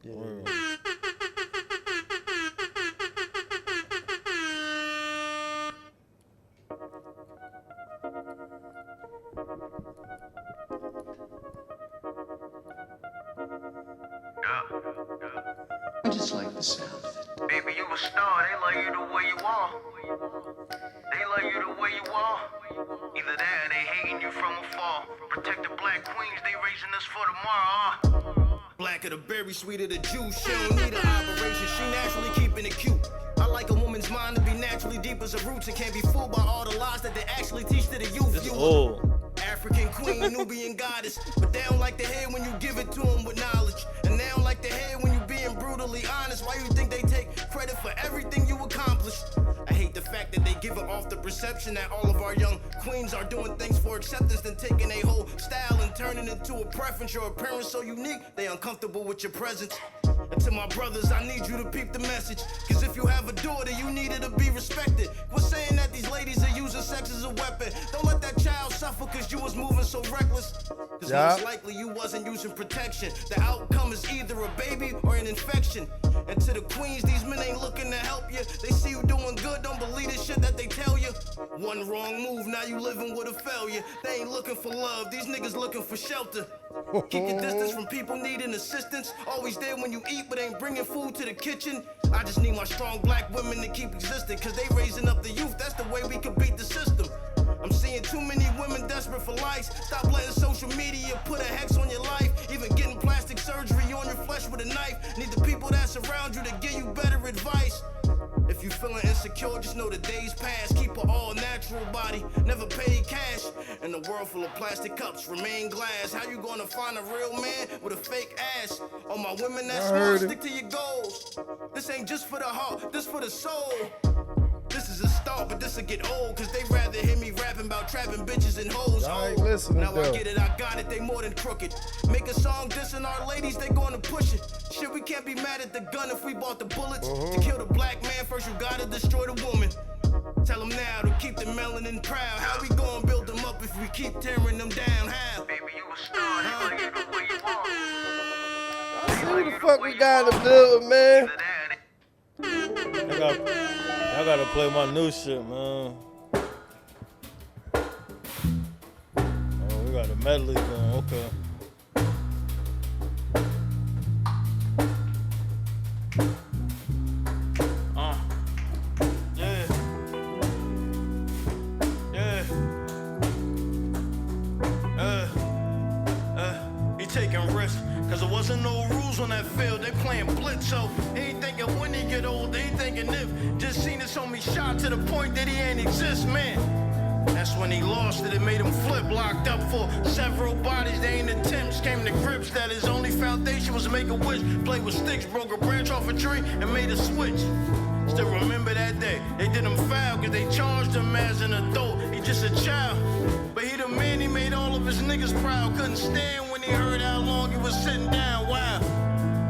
Yeah. I just like the sound of it. Baby, you a star, they love you the way you are. They love you the way you are. Either that or they hating you from afar. Protect the black queens, they raising us for tomorrow. Blacker the berry, sweeter the juice. She don't need an operation, she naturally keeping it cute. I like a woman's mind to be naturally deep as her roots and can't be fooled by all the lies that they actually teach to the youth. It's old. African queen, Nubian goddess. But they don't like to hear when you give it to them with knowledge. And they don't like to hear when you being brutally honest. Why you think they take credit for everything you accomplished? I hate the fact that they give it off the perception that all of our young queens are doing things for acceptance, then taking a whole style and turning it into a preference. Your appearance so unique, they uncomfortable with your presence. And to my brothers, I need you to peep the message. Cause if you have a daughter, you need her to be respected. Quit saying that these ladies are using sex as a weapon. Don't let that child suffer cause you was moving so reckless. Cause most likely you wasn't using protection. The outcome is either a baby or an infection. And to the queens, these men ain't looking to help you. They see you doing good, don't believe the shit that they tell you. One wrong move, now you living with a failure. They ain't looking for love, these niggas looking for shelter. Keep your distance from people needing assistance. Always there when you eat, but ain't bringing food to the kitchen. I just need my strong black women to keep existing. Cause they raising up the youth, that's the way we can beat the system. I'm seeing too many women desperate for likes. Stop letting social media put a hex on your life. Even getting plastic surgery on your flesh with a knife. Need the people that surround you to give you better advice. If you feeling insecure, just know the days pass. Keep an all-natural body, never pay cash. In a world full of plastic cups, remain glass. How you gonna find a real man with a fake ass? All my women that smart, stick to your goals. This ain't just for the heart, this for the soul. This is a start, but this'll get old. Cause they rather hear me rapping about trapping bitches and hoes. I ain't listening, now though. I get it, I got it, they more than crooked. Make a song dissing our ladies, they gonna push it. Shit, we can't be mad at the gun if we bought the bullets. To kill the black man, first you gotta destroy the woman. Tell them now to keep the melanin proud. How we gonna build them up if we keep tearing them down? How? Baby, you a star, they love you the way you are. See what the fuck we got to do, man. I gotta play my new shit, man. Oh, we got a medley going, okay. He taking risks, cause there wasn't no rules on that field. They playing blitz, so he ain't thinking when he get older, he thinking if. Just seen his homie shot to the point that he ain't exist, man. That's when he lost it, it made him flip. Locked up for several bodies, they ain't attempts. Came to grips that his only foundation was make a wish. Played with sticks, broke a branch off a tree, and made a switch. Still remember that day, they did him foul, cause they charged him as an adult. He just a child, but he the man, he made all of his niggas proud. Couldn't stand when he heard how long he was sitting down, wow.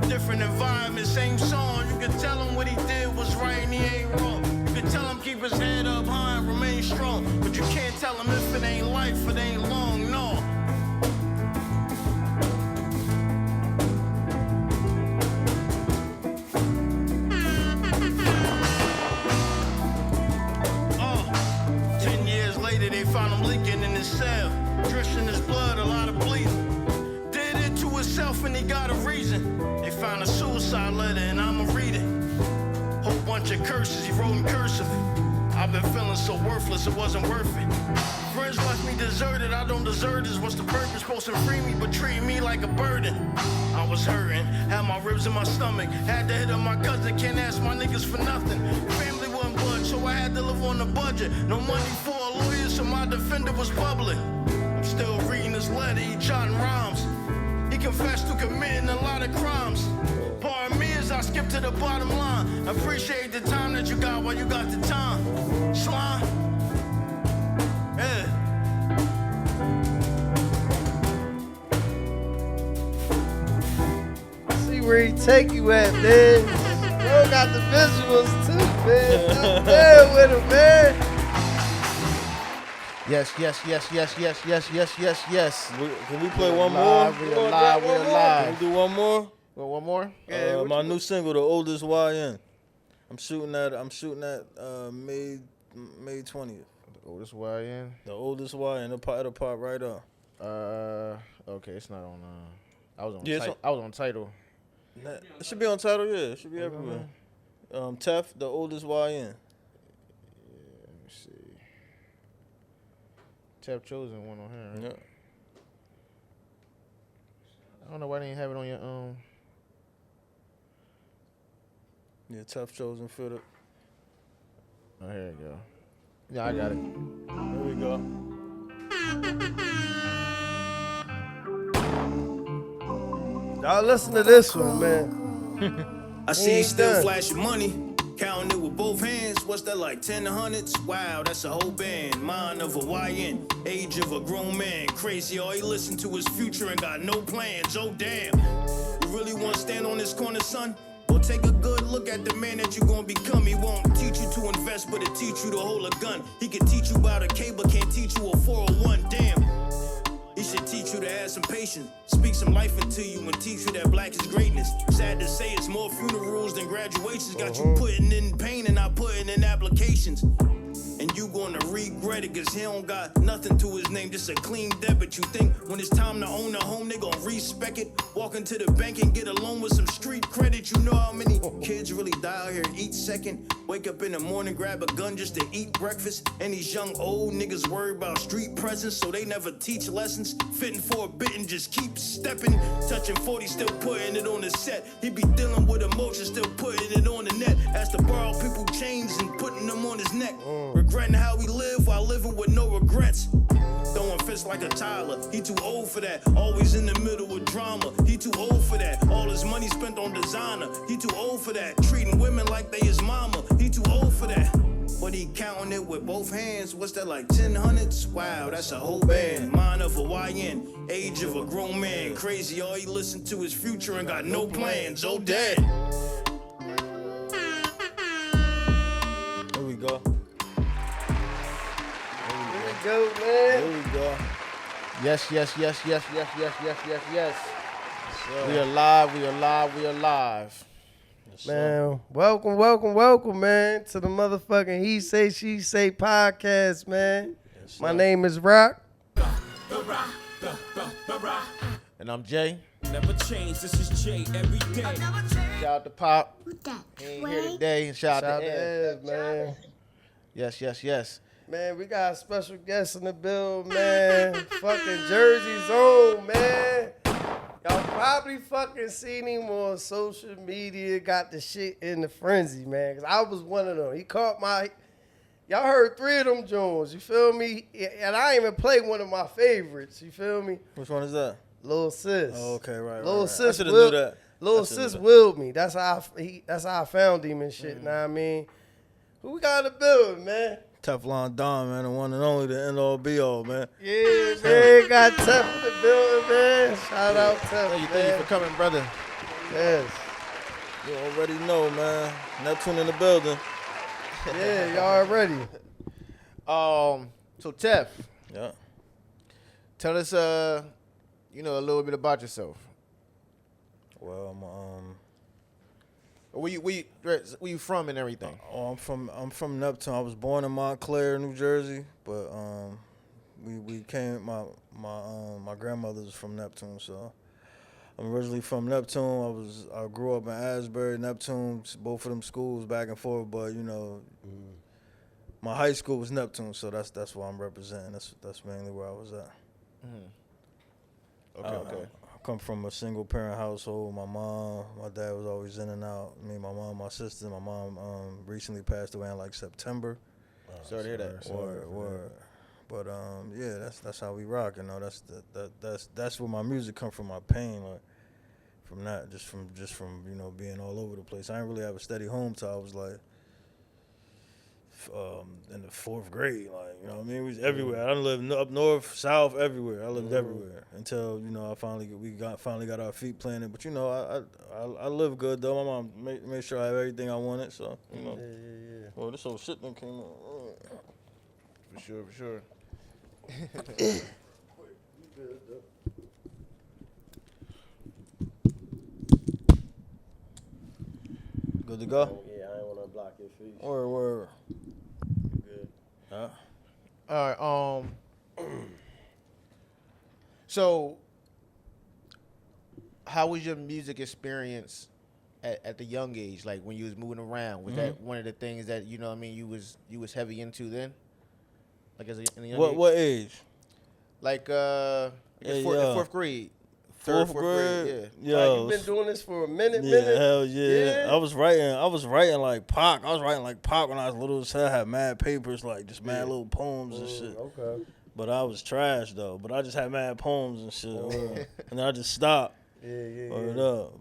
Different environment, same song. You could tell him what he did was right and he ain't wrong. You could tell him keep his head up high and remain strong. But you can't tell him if it ain't life, it ain't long, no. They found him leaking in his cell, drips in his blood, a lot of bleeding. Did it to himself and he got a reason. They found a suicide letter and I'ma read it. Whole bunch of curses he wrote in cursive. I've been feeling so worthless, it wasn't worth it. Friends left me deserted, I don't deserve this. What's the purpose? Supposed to free me, but treat me like a burden. I was hurting, had my ribs in my stomach. Had to hit up my cousin, can't ask my niggas for nothing. Family wasn't budge, so I had to live on the budget. No money for a lawyer, so my defender was public. I'm still reading his letter, he jotting rhymes. He confessed to committing a lot of crimes. Pardon me as I skip to the bottom line. Appreciate the time that you got while you got the time. Slime. Yeah. See where he take you at, man. Bro got the visuals too, man. Just there with him, man. Yes. Yes. Can we play one more? We're live. Can we do one more? Well, one more. Yeah, My new single, The Oldest YN. I'm shooting at May 20th. The oldest YN. The Oldest YN. It'll pop right up. Okay, it's not on. I was on. Yeah, I was on title. It should be on title. Yeah, it should be everywhere. Tef, The Oldest YN. Yeah, let me see. Tap Chozen one on here. Right? Yeah. I don't know why they didn't have it on your Yeah, Tef Chozen fit it. Oh, here you go. Yeah, I got it. There we go. Y'all listen to this one, man. I see you ain't still done. flashing money, counting it with both hands. What's that like, 10 to hundreds? Wow, that's a whole band. Mind of a YN, age of a grown man. Crazy, all he listen to is future and got no plans. Oh damn, you really want to stand on this corner, son? Well, take a good look at the man that you gonna become. He won't teach you to invest, but he'll teach you to hold a gun. He can teach you about a K, but can't teach you a 401. Damn. He should teach you to have some patience, speak some life into you, and teach you that black is greatness. Sad to say, it's more funerals than graduations. Got you putting in pain and not putting in applications. And you gonna regret it, cause he don't got nothing to his name, just a clean debit. You think when it's time to own a home, they gon' respec it? Walk into the bank and get a loan with some street credit. You know how many kids really die out here each second? Wake up in the morning, grab a gun just to eat breakfast. And these young old niggas worry about street presence, so they never teach lessons. Fitting for a bit and just keep stepping. Touching 40, still putting it on the set. He be dealing with emotions, still putting it on the net. Has to borrow people chains and putting them on his neck. Regretting how we live while living with no regrets. Throwing fists like a Tyler, he too old for that. Always in the middle of drama, he too old for that. All his money spent on designer, he too old for that. Treating women like they his mama, he too old for that. But he counting it with both hands. What's that like, 10 hundreds? Wow, that's a whole band. Mind of a YN, age of a grown man. Crazy, all he listen to is future and got no plans. Oh, dead. There we go. Here we go, man. There we go. Yes. We are live. We are live. We are live. Man, welcome, man, to the motherfucking He Say, She Say podcast, man. Yes, My name is Rock. And I'm Jay. Never change, this is Jay every day. Shout out to Pop. He ain't here today. And shout out Shout out to Ed. to Ed, man. Yes. Man, we got a special guest in the build, man. Fucking Jersey Zone, man. Y'all probably fucking seen him on social media, got the shit in the frenzy, man. Cause I was one of them. He caught my, y'all heard 3 of them Jones, you feel me? And I ain't even play one of my favorites, you feel me? Which one is that? Lil Sis. Oh, okay, right. Lil right. Sis I should have knew that. Lil Sis willed me. That's how I found him and shit, know what I mean? Who we got in the building, man? Teflon Don, man, the one and only, the end all be all, man. Yeah, man, got Tef in the building, man. Shout out Tef, Thank you man. for coming, brother. Yes. You already know, man. Neptune in the building. Yeah, y'all ready. So Tef, Yeah. tell us a little bit about yourself. Well, Where you from and everything? I'm from Neptune. I was born in Montclair, New Jersey, but we came. My grandmother was from Neptune, so I'm originally from Neptune. I grew up in Asbury, Neptune, both of them schools back and forth. But my high school was Neptune, so that's why I'm representing. That's mainly where I was at. Okay. I come from a single parent household. My dad was always in and out. Me, my mom, my sister. My mom recently passed away in like September. Sorry to hear that. Word. But yeah, that's how we rock. That's where my music come from. My pain, like from that, just from being all over the place. I didn't really have a steady home till I was like in the 4th grade. Like, you know what I mean? We was everywhere. I done lived up north, south, everywhere. I lived everywhere until I finally got our feet planted. But I live good though. My mom made sure I have everything I wanted. So Yeah. Well, this whole shit done came on. For sure. Good to go? Yeah, I ain't want to block your feet. Word. Good. All right. So, how was your music experience at the young age? Like when you was moving around, was that one of the things that you know? What I mean, you was heavy into then, like in a young age. What age? Like I guess fourth grade. Fourth grade. Yeah. Like, you been doing this for a minute. Hell yeah. I was writing like Pac. I was writing like Pac when I was little as hell. I had mad papers, like just mad little poems and shit. Okay. But I was trash though. But I just had mad poems and shit. And then I just stopped. Yeah.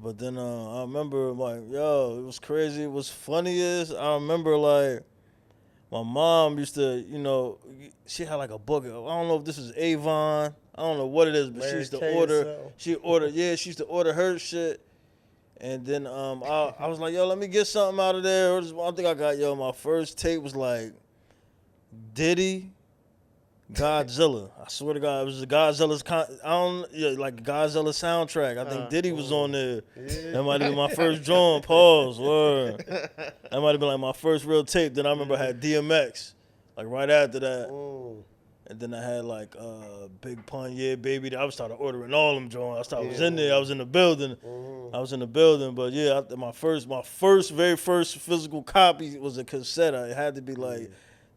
But then I remember like, yo, it was crazy. It was funny is I remember like my mom used to, you know, she had like a book. I don't know if this is Avon. I don't know what it is, but she used to order. She used to order her shit. And then I was like, yo, let me get something out of there. I think I got, my first tape was like Diddy, Godzilla. I swear to God, it was the Godzilla's Godzilla soundtrack. I think Diddy was on there. Yeah. That might have been my first drawing. Pause. Word. That might have been like my first real tape. Then I remember I had DMX, like right after that. And then I had like Big Pun, Yeah Baby. I started ordering all them joints. I was in there. I was in the building. But yeah, my very first physical copy was a cassette. It had to be like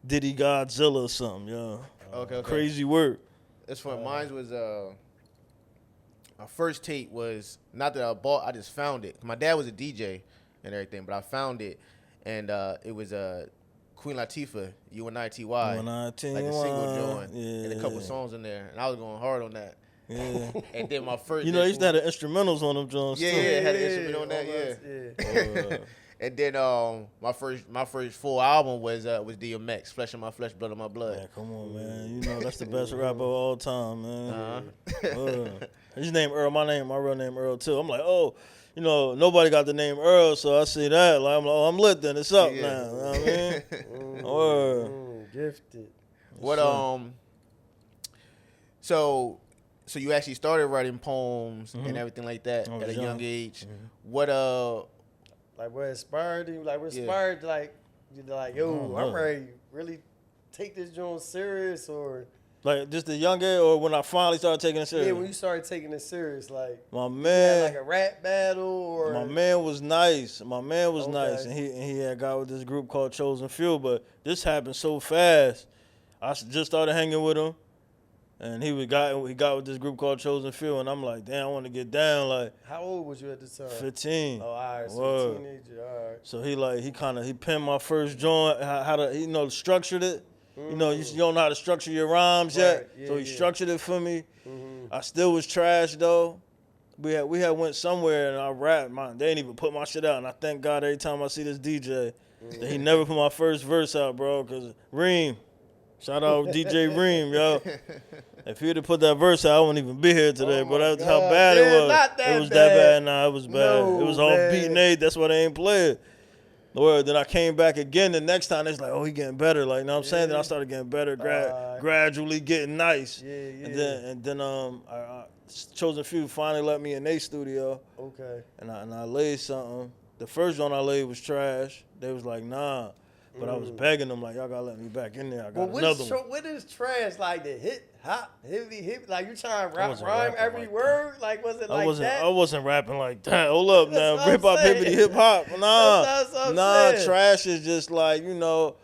Diddy Godzilla or something. Yeah. Okay. Crazy work. That's funny. Mine was my first tape was not that I bought. I just found it. My dad was a DJ and everything, but I found it, and it was Queen Latifah, UNITY, like a single joint, and a couple songs in there, and I was going hard on that. Yeah. And then my first, they used to have the instrumentals on them joints. Yeah, had an instrument on that. Yeah. And then my first full album was DMX, Flesh of My Flesh, Blood of My Blood. Yeah, come on, man. You know that's the best rapper of all time, man. His name Earl. My real name Earl too. I'm like, oh. You know, nobody got the name Earl, so I see that. Like, I'm lit then. It's up now. You know what I mean? Gifted. What So you actually started writing poems and everything like that at a young age. What like what inspired you? Like what inspired you're like, yo, I'm ready to really take this joint serious, or like just the young age, or when I finally started taking it serious? Yeah, when you started taking it serious, like my man, like a rap battle, or my man was nice. Nice, and he had got with this group called Chozen Few. But this happened so fast. I just started hanging with him, and he got with this group called Chozen Few, and I'm like, damn, I want to get down. Like, how old was you at the time? 15. Oh, all right, so teenager, all right. So he pinned my first joint, how to structured it. You know, you don't know how to structure your rhymes yet, so he structured it for me. I still was trash though. We had went somewhere and I rapped. They didn't even put my shit out, and I thank God every time I see this DJ that he never put my first verse out, bro. Cause Reem, shout out DJ Reem, yo. If he'd have put that verse out, I wouldn't even be here today. But that's how bad it was. It was that bad. Nah, it was bad. No, it was all beat and eight. That's why they ain't play it. Or then I came back again the next time. It's like, oh, he getting better. Like, you know what I'm saying? Then I started getting better, gradually getting nice. And then I Chozen Few finally let me in their studio. Okay. And I laid something. The first one I laid was trash. They was like, nah. But I was begging them, like, y'all gotta let me back in there. I got another one. What is trash? Like the hip hop, hip, like you trying to rhyme every word? Like, was it like that? I wasn't rapping like that. Hold up now. Hip hop, hippity, hip hop. Nah, trash is just like, you know,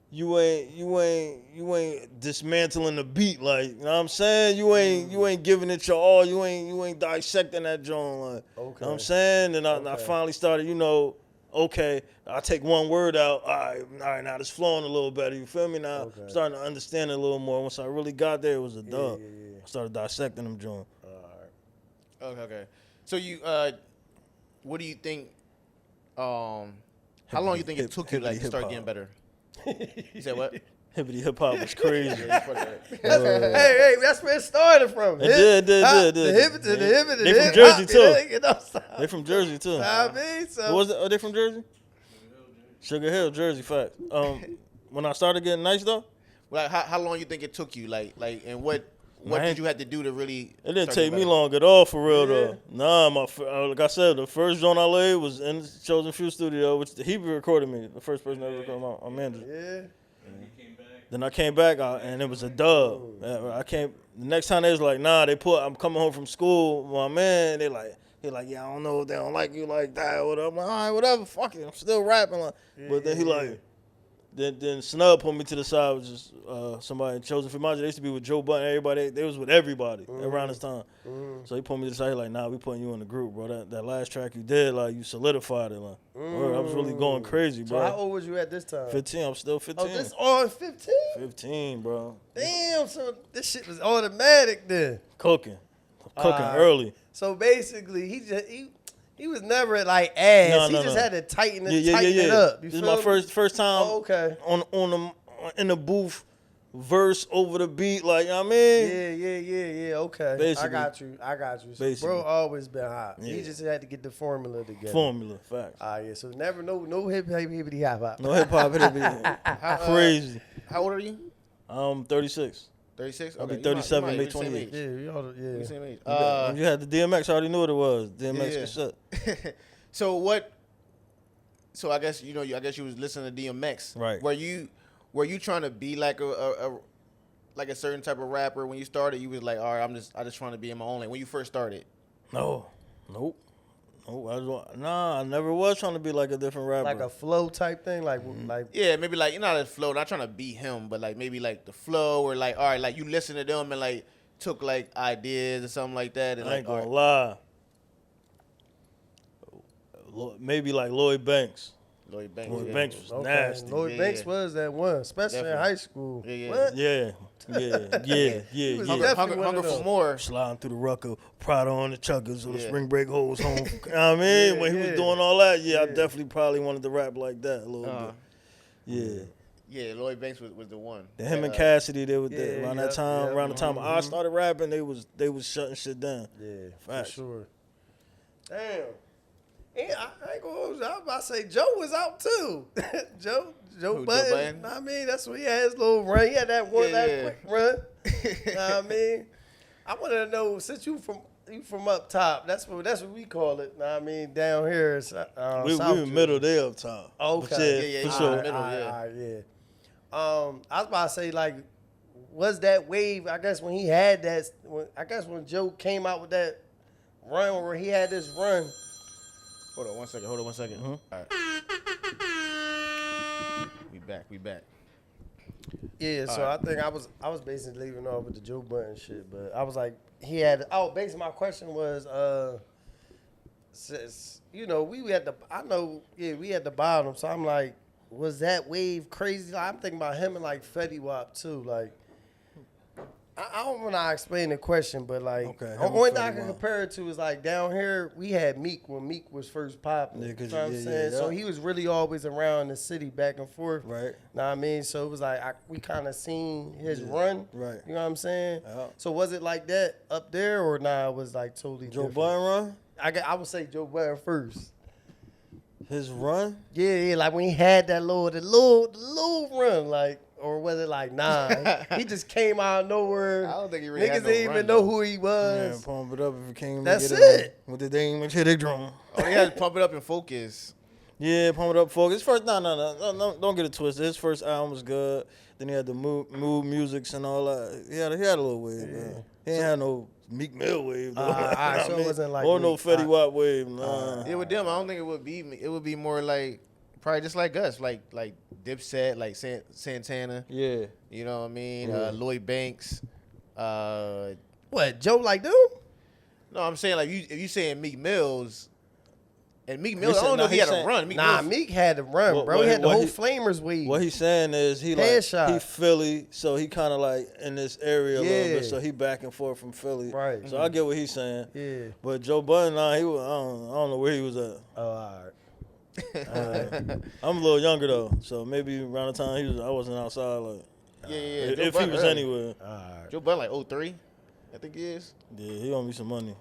you ain't dismantling the beat. Like, you know what I'm saying? You ain't giving it your all. You ain't dissecting that joint. Like, okay. You know what I'm saying? And I finally started, you know, okay, I take one word out. All right, now it's flowing a little better. You feel me now? Okay. I'm starting to understand it a little more. Once I really got there, it was a dub. I started dissecting them joint. All right. Okay. So you, what do you think? How long you think it took you to start getting better? You said what? Hippity hip hop was crazy. Hey, that's where it started from. It did. The hip to the hip to the They hip. from Jersey too. You know, They from Jersey too. I mean, so Are they from Jersey? Sugar Hill, Jersey. Fact. When I started getting nice though, Like how long you think it took you? Like, and what what Man. did you have to do to really? It didn't start take getting me better? long at all, for real, Yeah. though. Nah, like I said, the first joint I laid was in the Chozen Few studio, which he recorded me. The first person that ever recorded my manager. Yeah. Then I came back and it was a dub. The next time they was like, nah, I'm coming home from school. My man, he like, yeah, I don't know if they don't like you like that or whatever. I'm like, all right, whatever, fuck it. I'm still rapping. Like, but then he like, then Snub pulled me to the side, which is somebody in Chozen Few. They used to be with Joe Button, everybody. They was with everybody around this time. So he pulled me to the side, he like, nah, we putting you in the group, bro. That last track you did, like, you solidified it. Like, I was really going crazy, So bro. how old was you at this time? 15, I'm still 15. Oh, this on 15? 15, bro. Damn, so this shit was automatic then. Cooking Alright. early. So basically, he was never like ass. No, he just had to tighten it, Yeah. it up. You This is feel my me? first time Oh, okay. in the booth, verse over the beat, like, you know what I mean? Yeah. Okay. Basically. I got you. So Basically. bro always been hot. He Yeah. just had to get the formula together. Formula, facts. Yeah. So never no hippity hop hop. No hip hop, it'll be crazy. How old are you? I'm 36. 36. I'll be Okay, 37 you May the same 28th. age. Yeah, we all, We yeah. same age. When you had the DMX, I already knew what it was. DMX Yeah. cassette. So what? So I guess I guess you was listening to DMX. Right. Were you trying to be like a certain type of rapper when you started? You was like, all right, I just trying to be in my own lane. When you first started. No. Nope. I never was trying to be like a different rapper. Like a flow type thing, like Yeah, maybe like you're not a flow, not trying to be him, but like maybe like the flow or like all right, like you listen to them and like took like ideas or something like that. And I ain't like, gonna all right, lie. Maybe like Lloyd Banks. Lloyd Banks. Lloyd yeah. Banks was okay. nasty. Lloyd Yeah, Banks yeah. was that one, especially in Definitely. high school. Yeah, yeah. What? Yeah. He was Hunger, definitely hunger, one of hunger those. for more. Sliding through the rucker, Prada on the chuckers, or the Yeah. spring break hoes home. You know what I mean? When he was yeah. doing all that, I Yeah. definitely probably wanted to rap like that a little bit. Yeah. Yeah, Lloyd Banks was the one. Then him and Cassidy, they were there. Yeah, Around yep, that time, yep. around the time I started rapping, they was shutting shit down. Yeah, Facts. for sure. Damn. And I ain't gonna hold you. I was about to say Joe was out too. Joe Who, Joe Button. Button? I mean, that's when he had his little run. He had that one, Yeah, that yeah. quick run. I mean, I want to know since you from up top. That's what we call it. I mean, down here, it's, We South in middle, they up top. Okay. But Yeah, for yeah, sure. middle, yeah. All right, yeah. I was about to say like, was that wave? I guess when he had that. When Joe came out with that run where he had this run. Hold on 1 second. Mm-hmm. All right. We back. Yeah, so I think I was basically leaving off with the Joe Button shit, but I was like, he had. Oh, basically my question was, since we at the bottom, so I'm like, was that wave crazy? Like, I'm thinking about him and like Fetty Wap too, like. I don't want to explain the question, but like, Okay, the him and only thing I Fetty can Wap. compare it to is like down here we had Meek when Meek was first popping. Yeah, You 'cause- know what I'm yeah, saying? yeah, So yeah. he was really always around the city back and forth. Right. Know what I mean? So it was like we kind of seen his run. Right. You know what I'm saying? Yeah. So was it like that up there, or nah? It was like totally Joe different? Button run? I would say Joe Button first. His run? Yeah, like when he had that little run, like, or was it like nah? He just came out of nowhere. I don't think he really Niggas had no didn't run, even know though. who he Yeah, was. pump it up if it came. That's get it. With the ding, hit it drum. Oh, he had to pump it up and focus. Yeah, pump it up, folks. His first, no, don't get it twisted. His first album was good. Then he had the mood musics and all that. He had a little wave, man. He ain't had no Meek Mill wave, though. alright, so it wasn't like or no Meek. Fetty Wap wave. Nah. Yeah, with them, I don't think it would be. It would be more like probably just like us, like Dipset, like Santana. Yeah. You know what I mean? Lloyd Banks. What, Joe like them? No, I'm saying like if you saying Meek Mills, and Meek Mills, said- I don't know nah, if he he had a said- run. Meek Nah, Mills, Meek had to run, What- bro. what- He had the what whole he- Flamers weed. What he's saying is he Headshot. Philly, so he kind of like in this area a little Yeah. bit, so he back and forth from Philly. Right. So I get what he's saying. Yeah. But Joe Budden, nah, he was, I don't know where he was at. Oh, all right. I'm a little younger though, so maybe around the time I wasn't outside. Like, yeah. if Joe he Budden was early. anywhere, Joe Budden like 03, I think he is. yeah, he owe me some money.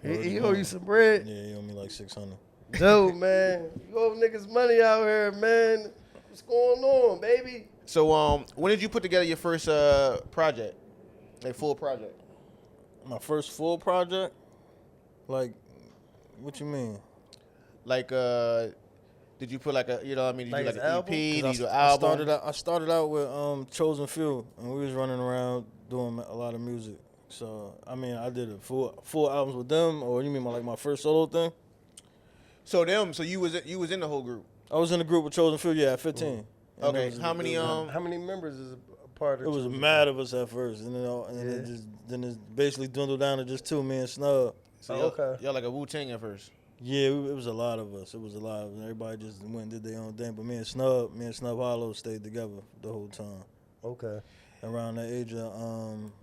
He owe you some bread. Yeah, he owe me like 600. Joe, man. You owe niggas money out here, man. What's going on, baby? So when did you put together your first project, like full project? My first full project? Like, what you mean? Like did you put like a, you know what I mean? Did Like you do his like an album? EP? Did 'Cause you do an I album? started out with Chozen Few, and we was running around doing a lot of music. So I mean, I did a full albums with them, or you mean my first solo thing? So you was in the whole group. I was in the group with Chozen Few, yeah, at 15. And Okay, it was- how many How many members is a part of It was Chosen? mad of us at first, and then it basically dwindled down to just two, me and Snub. So Oh, okay. y'all like a Wu-Tang at first. Yeah, it was a lot of us. It was a lot of everybody just went and did their own thing. But me and Snub Hollow stayed together the whole time. Okay. Around the age of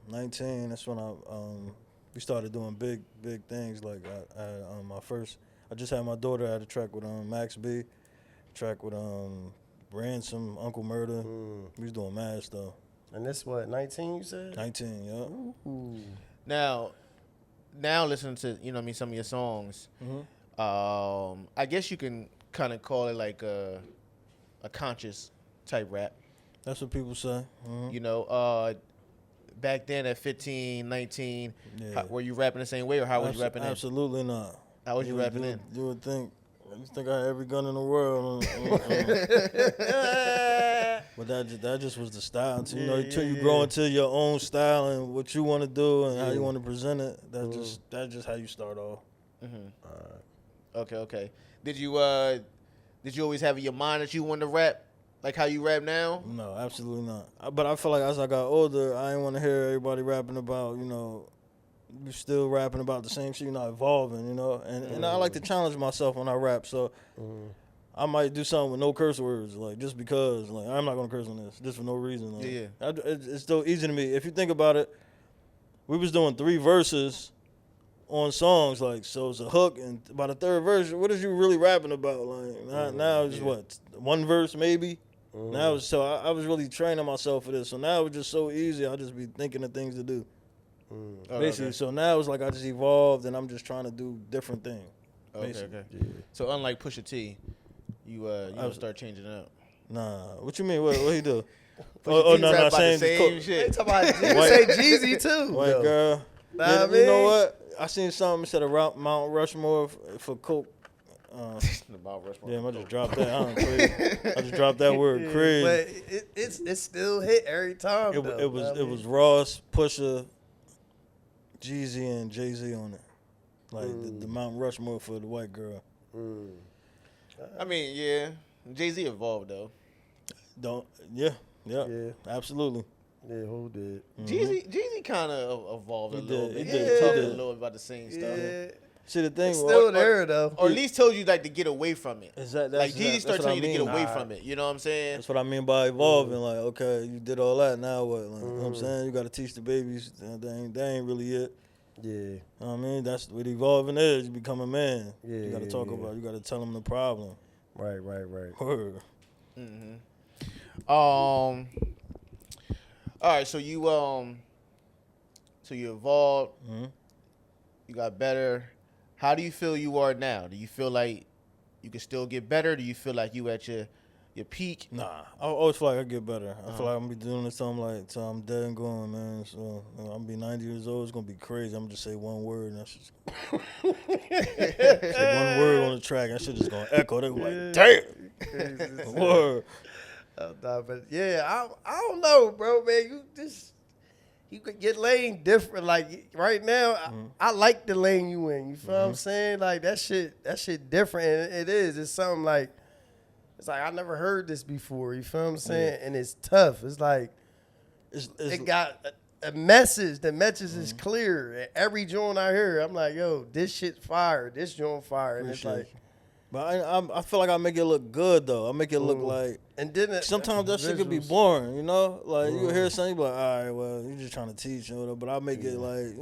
19, that's when we started doing big things. Like I just had my daughter. I had a track with Max B, track with Ransom, Uncle Murder. We was doing mad stuff. And this what, 19 you said? 19, yeah. Ooh. Now listening to, you know what I mean, some of your songs, I guess you can kind of call it like a conscious type rap. That's what people say. You know, back then at 15, 19, Yeah. were you rapping the same way, or how was you rapping then? Absolutely not. How was you rapping would- then? You would think. I just think I had every gun in the world. But that just was the style. Until, until you grow into your own style and what you want to do and how you want to present it. That's just how you start off. Okay. Did you always have in your mind that you wanted to rap like how you rap now? No, absolutely not. But I feel like as I got older, I didn't want to hear everybody rapping about, you still rapping about the same shit, you're not evolving, And I like to challenge myself when I rap, so I might do something with no curse words, like just because, like I'm not gonna curse on this, just for no reason. Like, Yeah. It's still easy to me. If you think about it, we was doing 3 verses on songs, like, so it's a hook, and by the 3rd verse, what is you really rapping about? Like now it's what, 1 verse maybe. Now so I was really training myself for this. So now it's just so easy. I just be thinking of things to do. Basically, so now it's like I just evolved and I'm just trying to do different things. Okay. So unlike Pusha T, you don't start changing it up. Nah, what you mean? What he do? Pusha T no, rap about the saying same They shit. talking about say Jeezy too. white though. girl. Nah, Yeah, I you know mean- what? I seen something said around Mount Rushmore for coke. The Mount Rushmore. Damn, I just dropped that. Crazy. I just dropped that word, crazy. But it's still hit every time. It though, was I it mean. was Ross, Pusha, Jeezy, and Jay-Z on it. Like the Mount Rushmore for the white girl. I mean, yeah. Jay-Z evolved though. Yeah, Yeah. absolutely. Yeah, who did? Jeezy kind of evolved a He little did, bit. he He did, talked he a did. little about the same stuff. Yeah. See, the thing It's was, still there though. Or at least told you like to get away from it. Is that- like that's- Jeezy that's started what I telling you to get mean. away from it. You know what I'm saying? that's what I mean by evolving. Like, okay, you did all that, now what? Like, you know what I'm saying? You got to teach the babies. That ain't really it. Yeah. You know what I mean? That's what evolving is. You become a man. Yeah, You got to yeah, talk yeah. about. You got to tell them the problem. Right. Word. All right, so you evolved. You got better. How do you feel you are now? Do you feel like you can still get better? Do you feel like you at your peak? Nah, I always feel like I get better. I feel like I'm gonna be doing this till I'm dead and gone, man. So I'm gonna be 90 years old. It's gonna be crazy. I'm gonna just say one word, and that's just say one word on the track. That shit just gonna echo. They like, damn. Word. Nah, but yeah, I don't know, bro, man. You could get lane different. Like right now, I like the lane you in. You feel what I'm saying? Like that shit different. And it is. It's something like, it's like I never heard this before. You feel what I'm saying? And it's tough. It's like it got a message. The message is clear. And every joint I hear, I'm like, yo, this shit fire. This joint fire. And Appreciate it's like, But I feel like I make it look good though. I make it look like. and then Sometimes that shit could be visuals. boring, you know. Like you hear something, you be like, all right, well, you're just trying to teach, or whatever. But I make it like,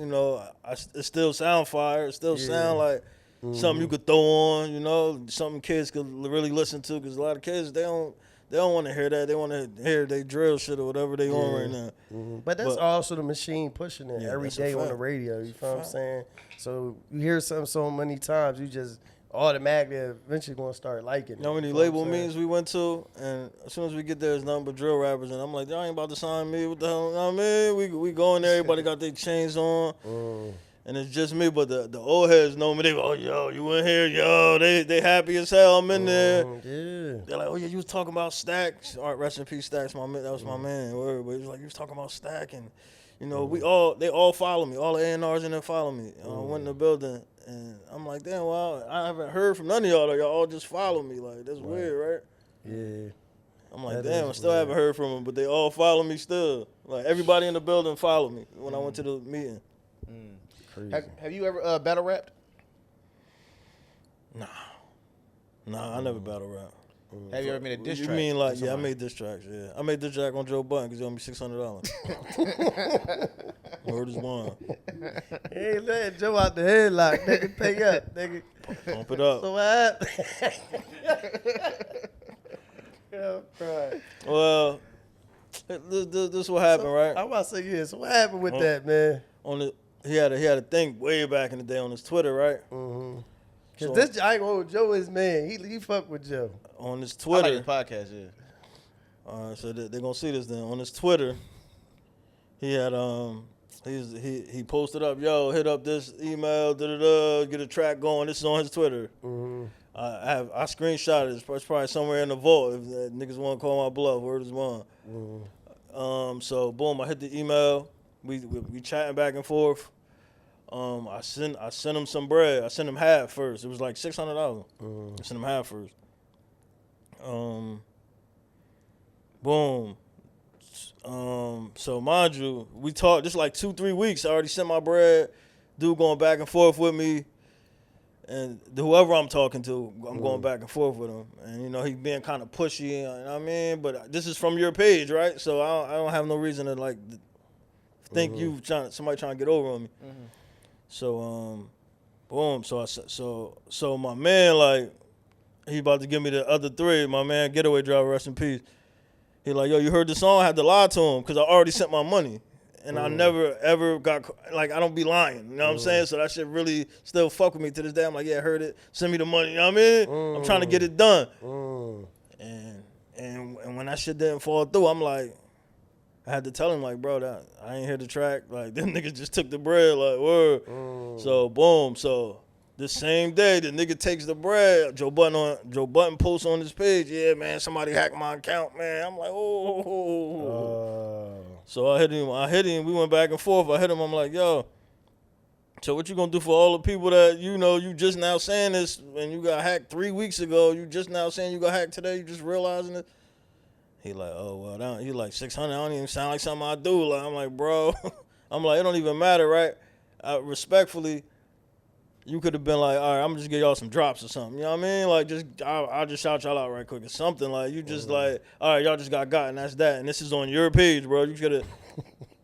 it still sound fire. It still sound like something you could throw on, something kids could really listen to. Because a lot of kids they don't want to hear that. They want to hear they drill shit or whatever they on right now. But that's But- also the machine pushing it Yeah, every that's a day on fact. the radio. You feel what I'm saying? So you hear something so many times, you just automatically eventually gonna start liking it. You know how many You know what label I'm saying? meetings we went to, and as soon as we get there, it's nothing but drill rappers, and I'm like, y'all ain't about to sign me. What the hell? You know what I mean? We go in there, everybody got their chains on, and it's just me. But the old heads know me. They go, oh, yo, you in here? Yo, they happy as hell. I'm in there. Yeah. They're like, oh yeah, you was talking about Stack. All right, rest in peace, Stack. That was my man. Word. But he was like, you was talking about Stack, and you know, they all follow me. All the A&Rs in there follow me. I went in the building, and I'm like, damn, well, I haven't heard from none of y'all. Y'all all just follow me. Like, that's weird, right? Yeah. I'm like, That damn, I is still weird. haven't heard from them, but they all follow me still. Like, everybody in the building followed me when I went to the meeting. Crazy. Have you ever battle rapped? Nah, I never battle rap. Have you ever made a diss You track? mean like, to yeah, I somebody? made diss tracks, yeah. I made diss track on Joe Button because he owed me $600. Word is one. Hey, let Joe out the headlock, nigga. Pay up, nigga. Pump it up. So what happened? Yeah, I'm crying. Well, this what happened, right? I'm about to say, yeah, so what happened with that, man? He had a thing way back in the day on his Twitter, right? Cause So- this, I ain't gonna hold Joe is man. He fuck with Joe. On his I like Twitter. the podcast, yeah. All right, so they're gonna see this then. On his Twitter, he had he posted up, yo, hit up this email, get a track going. This is on his Twitter. I screenshot it. It's probably somewhere in the vault. If niggas want to call my bluff, word is one. So boom, I hit the email. We chatting back and forth. I sent him some bread. I sent him half first. It was like $600. I sent him half first. Boom. So mind you, we talked this like 2-3 weeks. I already sent my bread. Dude going back and forth with me. And whoever I'm talking to, I'm going back and forth with him. And, you know, he being kind of pushy, you know what I mean? But this is from your page, right? So I don't have no reason to, like, think somebody trying to get over on me. So, boom. So my man, like, he about to give me the other 3. My man, Getaway Driver, rest in peace. He like, yo, you heard the song? I had to lie to him because I already sent my money. And I never, ever got, like, I don't be lying. You know what I'm saying? So that shit really still fuck with me to this day. I'm like, yeah, I heard it. Send me the money. You know what I mean? I'm trying to get it done. And when that shit didn't fall through, I'm like, I had to tell him, like, bro, that I ain't hear the track. Like, them niggas just took the bread, like, word. So, boom. So, the same day, the nigga takes the bread. Joe Button posts on his page, yeah, man, somebody hacked my account, man. I'm like, oh. So I hit him. We went back and forth. I hit him. I'm like, yo, so what you gonna do for all the people that, you know, you just now saying this and you got hacked 3 weeks ago? You just now saying you got hacked today? You just realizing it? He like, oh, well, he like 600. I don't even sound like something I do. Like, I'm like, bro. I'm like, it don't even matter, right? Respectfully, you could have been like, all right, I'm just give y'all some drops or something. You know what I mean? Like, I'll just shout y'all out right quick or something. Like, you just like, all right, y'all just got and that's that. And this is on your page, bro. You gotta, you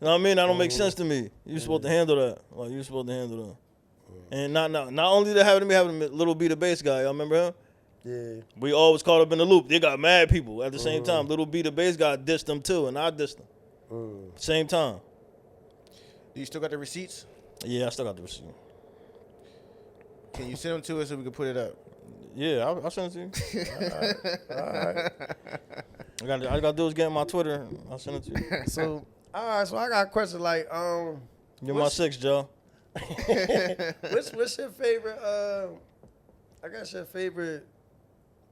know what I mean? That don't make sense to me. You supposed to handle that. Like, you supposed to handle that. And not only that having Little B the bass guy. Y'all remember him? Yeah. We always caught up in the loop. They got mad people at the same time. Little B the bass guy dissed them too, and I dissed them. Same time. Do you still got the receipts? Yeah, I still got the receipt. Can you send them to us so we can put it up? Yeah, I'll send it to you. All right. All I gotta do is get in my Twitter. I'll send it to you. So, all right. So I got a question. Like, You're my 6, Joe. what's your favorite? I guess your favorite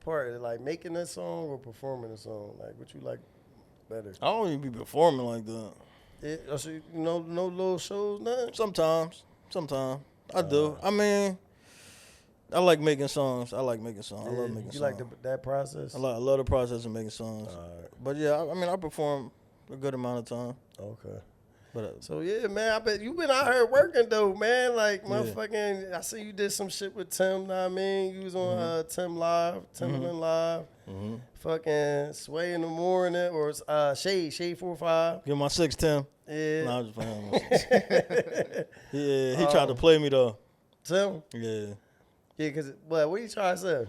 part, like making a song or performing a song. Like, what you like better? I don't even be performing like that. Yeah, so you know, no little shows, nothing. Sometimes I do. I mean, I like making songs. I love making You songs. like that process? I love the process of making songs. But yeah, I mean, I perform a good amount of time. Okay. But So yeah, man, I bet you been out here working though, man. Like motherfucking, I see you did some shit with Tim. Know what I mean, you was on Timberland Live, fucking Sway in the Morning or Shade 45. give my 6, Tim. Yeah, Nah, I'm just playing. Yeah, he tried to play me though. Tim. Yeah. Yeah, cause what you trying to say?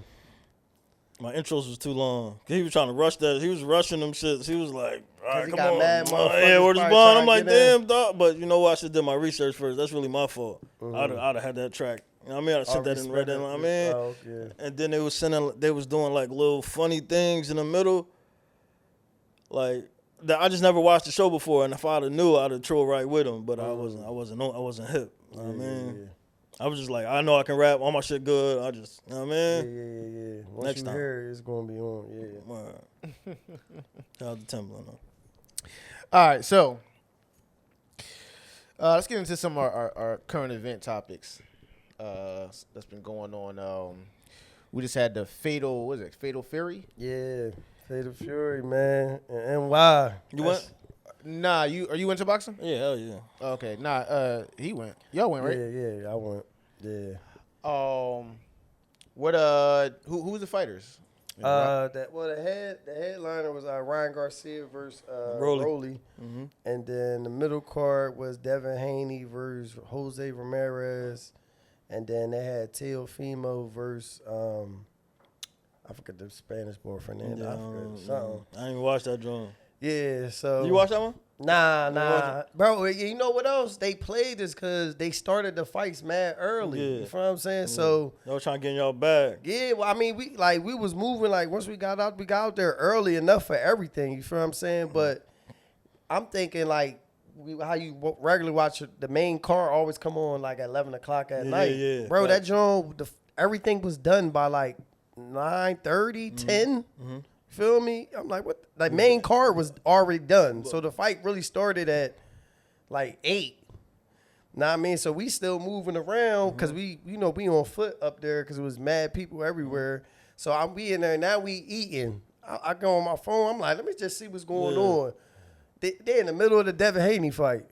My intros was too long. He was trying to rush that. He was rushing them shits. He was like, all right, he come got on. mad motherfuckers Yeah, where's the probably bond? I'm trying like, to get in. damn, dog. But you know what? I should have done my research first. That's really my fault. I'd have had that track You know what I mean? I sent that in right then. I mean, okay. and then they was doing like little funny things in the middle. Like that, I just never watched the show before, and if I'd have knew, I'd have trolled right with them. But I wasn't hip. You know what I mean? I was just like, I know I can rap. All my shit good. I just, you know what I mean? Yeah. Once Next you time. hear it, it's gonna be on. Yeah. Word. Shout out to Timbaland. Though. All right, so let's get into some of our current event topics that's been going on. We just had the Fatal Fury? Yeah. Fatal Fury, man. And why? You went? Nah, are you into boxing? Yeah, hell yeah. Okay, nah, he went. Y'all went, right? Yeah, I went. Yeah. Who was the fighters? The headliner was Ryan Garcia versus Rolly. Mm-hmm. And then the middle card was Devin Haney versus Jose Ramirez. And then they had Teofimo versus I forgot the Spanish boy Fernando. I forgot something. I didn't even watch that drum. Yeah, so You watch that one? Nah. Bro, you know what else? They played this because they started the fights mad early. Yeah. You know what I'm saying? So They was trying to get in y'all bag. yeah, well, I mean, we was moving like once we got out there early enough for everything. You feel what I'm saying? But I'm thinking like how you regularly watch the main car always come on like at 11 o'clock at night. Yeah. Bro, Right. that joint, everything was done by like 9:30, 10. Feel me? I'm like, what? Like main card was already done, so the fight really started at like 8. Know what I mean? So we still moving around because we on foot up there because it was mad people everywhere. So we in there now. We eating. I go on my phone. I'm like, let me just see what's going on. They're in the middle of the Devin Haney fight.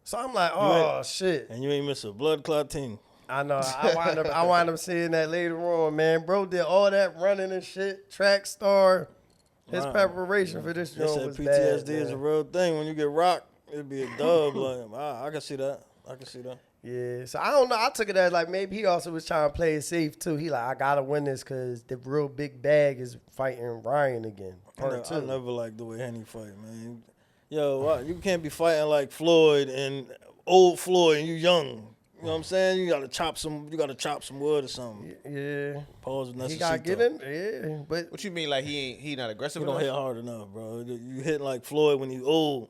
So I'm like, oh shit. And you ain't miss a blood clot team. I know. I wind up seeing that later on, man. Bro did all that running and shit. Track star. His preparation for this They joint said was PTSD bad, is a man. real thing. When you get rocked, it'd be a dub. Like, I can see that. Yeah. So I don't know. I took it as like maybe he also was trying to play it safe too. He like, I gotta win this because the real big bag is fighting Ryan again. Part 2. I never liked the way Henny fight, man. Yo, you can't be fighting like Floyd and old Floyd and you young. You know what I'm saying? You gotta chop some wood or something. Yeah. Pause He gotta get in. Yeah. But What you mean, like he not aggressive You don't enough? hit hard enough, bro. You hitting like Floyd when you old.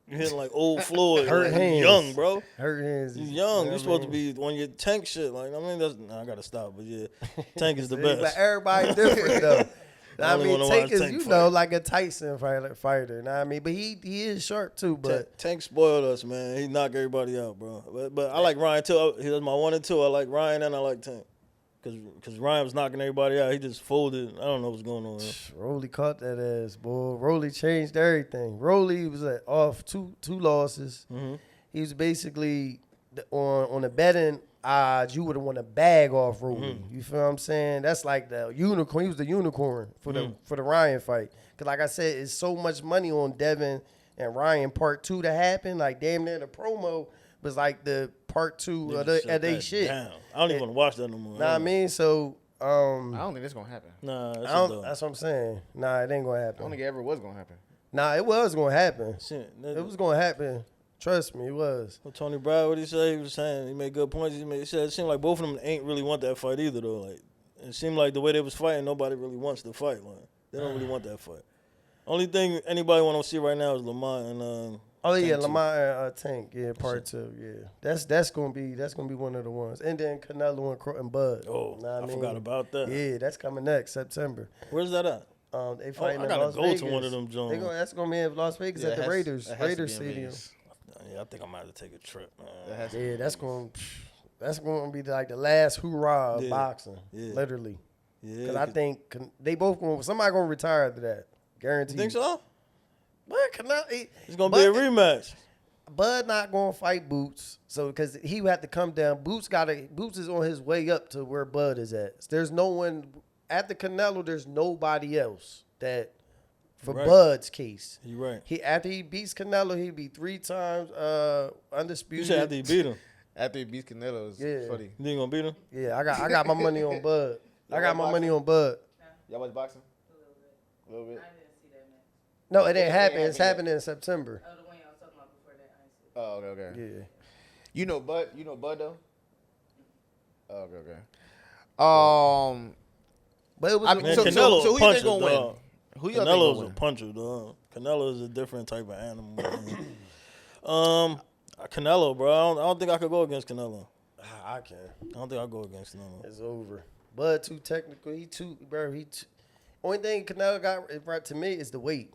You hitting like old Floyd. Hurt like, you hands. young, bro. hurt hands. You young. know You're what supposed I to mean? be on your tank shit. Like, I mean, I gotta stop. But yeah, tank is the See, best. But everybody different though. I I only mean, wanna Tank watch is, Tank you fight. know, like a Tyson fighter. Know what I mean? But he is sharp too. But Tank spoiled us, man. He knocked everybody out, bro. But I like Ryan too. He was my 1 and 2. I like Ryan and I like Tank. Cause Ryan was knocking everybody out. He just folded. I don't know what's going on. Man. Rolly caught that ass, boy. Rolly changed everything. Rolly was off two losses. Mm-hmm. He was basically on the betting odds. You would have won a bag off Rolly. You feel what I'm saying? That's like the unicorn. He was the unicorn for the Ryan fight. Cause like I said, it's so much money on Devin and Ryan part 2 to happen. Like damn near the promo was like the part 2 of they shit. Damn. I don't even want to watch that no more. Know what I mean? So I don't think it's gonna happen. Nah, that's what I'm saying. Nah, it ain't gonna I happen. don't think it ever was gonna happen. Nah, it was gonna happen. Shit, It was gonna happen. Trust me, it was. What Tony Brown, what he say? He was saying he made good points. He said it seemed like both of them ain't really want that fight either though. Like it seemed like the way they was fighting, nobody really wants to fight. Like they don't really want that fight. Only thing anybody want to see right now is Lamont and Oh yeah, Tank too. Lamar and Tank, yeah, part 2, yeah. That's gonna be one of the ones. And then Canelo and Bud. Oh, Know what I mean? forgot about that. Yeah, that's coming next September. Where's that at? They fighting I in gotta Las go Vegas. to one of them joints. That's gonna be in Las Vegas at the Raiders That has to be in Stadium. Vegas. Yeah, I think I might have to take a trip, man. That has to Yeah, be that's in Vegas. gonna be like the last hoorah of Yeah. boxing, Yeah. literally. Yeah, Because I think they both somebody gonna retire after that, you guaranteed. think so? But Canelo, It's gonna be a rematch. Bud not gonna fight Boots, so because he would have to come down. Boots is on his way up to where Bud is at. There's no one after Canelo. There's nobody else that for Right. Bud's case. You right. After he beats Canelo, he'd be 3 times You undisputed. said after you beat him, After he beats Canelo, it's Yeah. funny. you ain't gonna beat him. Yeah, I got my money on Bud. I got my money on Bud. Y'all watch boxing? A little bit. I didn't see that match. No, it ain't It happening. ain't It's happened happening in September. Oh, the one y'all was talking about before that, I didn't see Oh, okay. Yeah. You know Bud though? Okay. But it was I a mean, Man, so Canelo who a you puncher, think gonna win? dog. Who y'all think Canelo's gonna a win? puncher, dog. Canelo is a different type of animal. Man. Canelo, bro. I don't think I could go against Canelo. I can. I don't think I'll go against Canelo. It's over. Bud too technical. Only thing Canelo got right to me is the weight.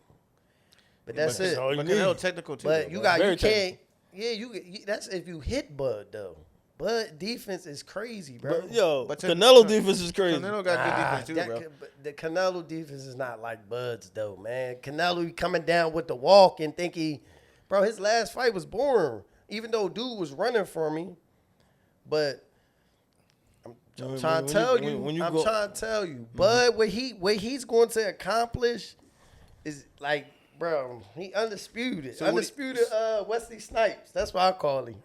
But that's it. all you But need. Canelo technical too. But though, you bro. can't. Yeah, that's if you hit Bud though. Bud defense is crazy, bro. But to- Canelo defense is crazy. Canelo got good defense too, bro. But the Canelo defense is not like Bud's though, man. Canelo coming down with the walk and think bro, his last fight was boring. Even though dude was running for me, but I'm trying to tell you, Bud, what he's going to accomplish is like, bro, he undisputed. So Undisputed Wesley Snipes. That's what I call him.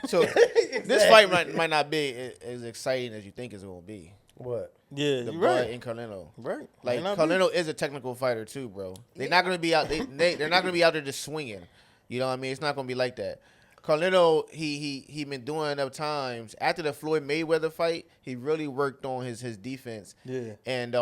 So this fight might not be as exciting as you think it's gonna be. What? Yeah, The you're Bud right. and Canelo. Right. Like Might not be. Canelo is a technical fighter too, bro. They're not gonna be out. They're not gonna be out there just swinging. You know what I mean? It's not gonna be like that. Canelo, he been doing enough times after the Floyd Mayweather fight. He really worked on his defense. Yeah. And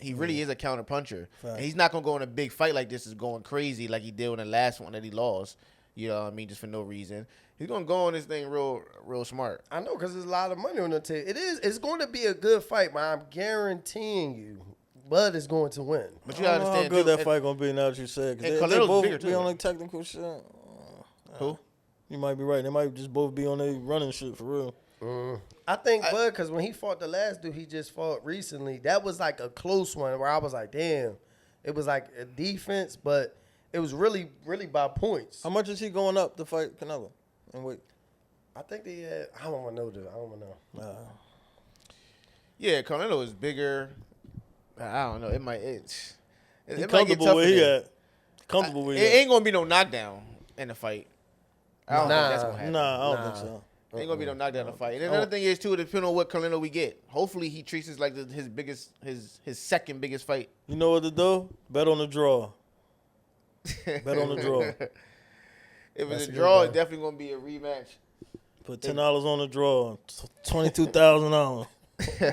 he really is a counter puncher. Fact. And he's not gonna go in a big fight like this is going crazy like he did in the last one that he lost. You know what I mean? Just for no reason. He's gonna go on this thing real smart. I know, because there's a lot of money on the table. It's going to be a good fight, but I'm guaranteeing you, Bud is going to win. But I you don't gotta know how understand good too, that fight gonna be now that you said. 'Cause and they Canelo's both bigger, be too. on like technical shit. Who? You might be right. They might just both be on their running shit for real. I think Bud, because when he fought the last dude he just fought recently, that was like a close one where I was like, damn. It was like a defense, but it was really by points. How much is he going up to fight Canelo? And wait. I think they had, I don't want to know that. I don't want to know. Yeah, Canelo is bigger. I don't know. It might He might get comfortable tougher where he there. at. Comfortable where It he at. ain't gonna be no knockdown in the fight. I don't think that's gonna happen. Nah, I don't think so. Ain't gonna be no knockdown in the fight. And another thing is too, depending on what Canelo we get. Hopefully he treats this like his second biggest fight. You know what to do? Bet on the draw. Bet on the draw. If That's it's a a good draw, one. it's definitely gonna be a rematch. Put $10 on the draw. $22,000.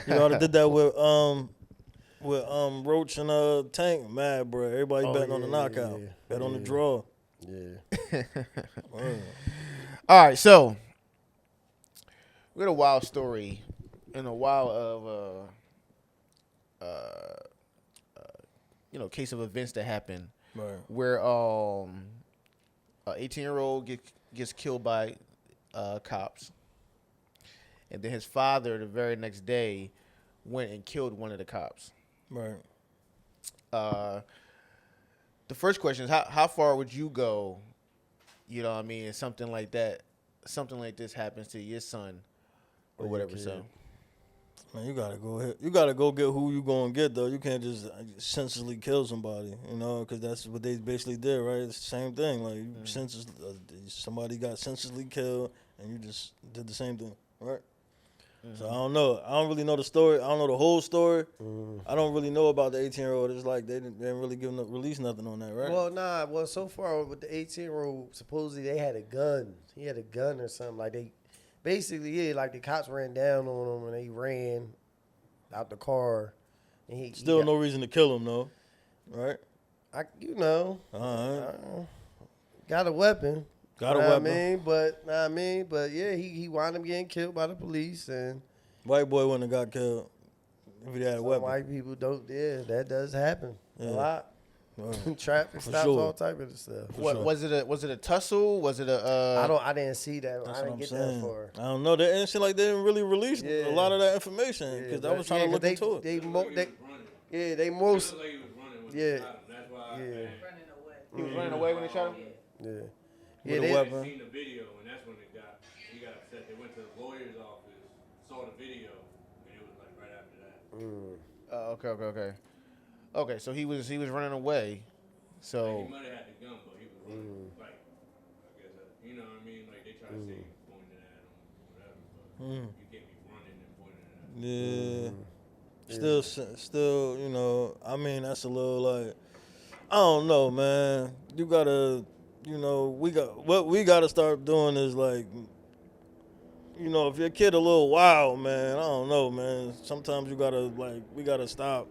You already did that with Roach and Tank. Mad, bro. Everybody betting on the knockout. Bet on the draw. Yeah. All right, so we got a wild story and a wild of case of events that happened Right. where a 18-year-old gets killed by cops, and then his father the very next day went and killed one of the cops. Right. The first question is how far would you go? You know what I mean? If something like this happens to your son or whatever. So, Man, you gotta go ahead. You gotta go get who you gonna get though. You can't just senselessly kill somebody, you know, because that's what they basically did, right? It's the same thing. Like somebody got senselessly killed, and you just did the same thing, right? So I don't know. I don't really know the story. I don't know the whole story. I don't really know about the 18-year-old. It's like they didn't really release nothing on that, right? Well, nah. Well, so far with the 18-year-old, supposedly they had a gun. He had a gun or something. Like they, basically, yeah, like the cops ran down on him and they ran out the car. And he Still got, no reason to kill him, though, right? All right. Got a weapon. Got a Know weapon. what I mean, but yeah, he wound up getting killed by the police, and White boy wouldn't have got killed if he had a some weapon. white people don't. Yeah, that does happen a Yeah. lot. Right. Traffic For stops, sure. all type of stuff. what sure. was it a tussle? Was it a I didn't see that. That's I what didn't I'm get saying. that far. I don't know. They seem like they didn't really release Yeah. a lot of that information because I was trying to look into it. They He was running. they most, It looked like he was running when Yeah. he shot him. That's why yeah, he was running away when they shot him? yeah. With a they- weapon. I seen the video, and that's when he got upset. They went to the lawyer's office, saw the video, and it was like right after that. Okay. So he was running away. So He might have had the gun, but he was running. Like, I guess, you know what I mean? Like, they try to say he was pointing at him or whatever, but you can't be running and pointing at him. Yeah. Still, you know, I mean, that's a little like, I don't know, man. You gotta, you know, what we gotta start doing is like, you know, if your kid a little wild, man, I don't know, man. Sometimes you gotta we gotta stop.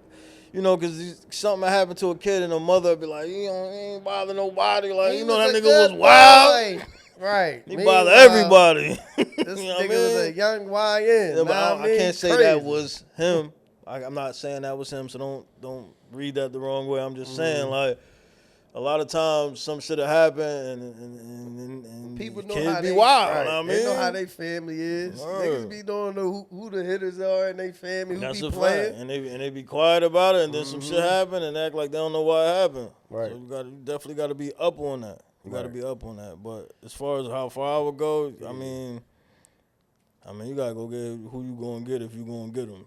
You know, because something happened to a kid and the mother be like, you know, he ain't bother nobody. Like, you know, that nigga was wild. Right. He bother everybody. This You know what I nigga was a mean? young YN. Yeah, but I can't say Crazy. that was him. I'm not saying that was him, so don't read that the wrong way. I'm just saying, like, a lot of times some shit have happened and People know kids how be they wild. right. You know what I They mean? know how they family is. Word. Niggas be don't know who the hitters are in they family, who That's be a playing. fact. And they be quiet about it, and then some shit happen and act like they don't know why it happened. Right. So you definitely got to be up on that. You got to be up on that. But as far as how far I would go, I mean, you gotta go get who you gonna get if you gonna get them,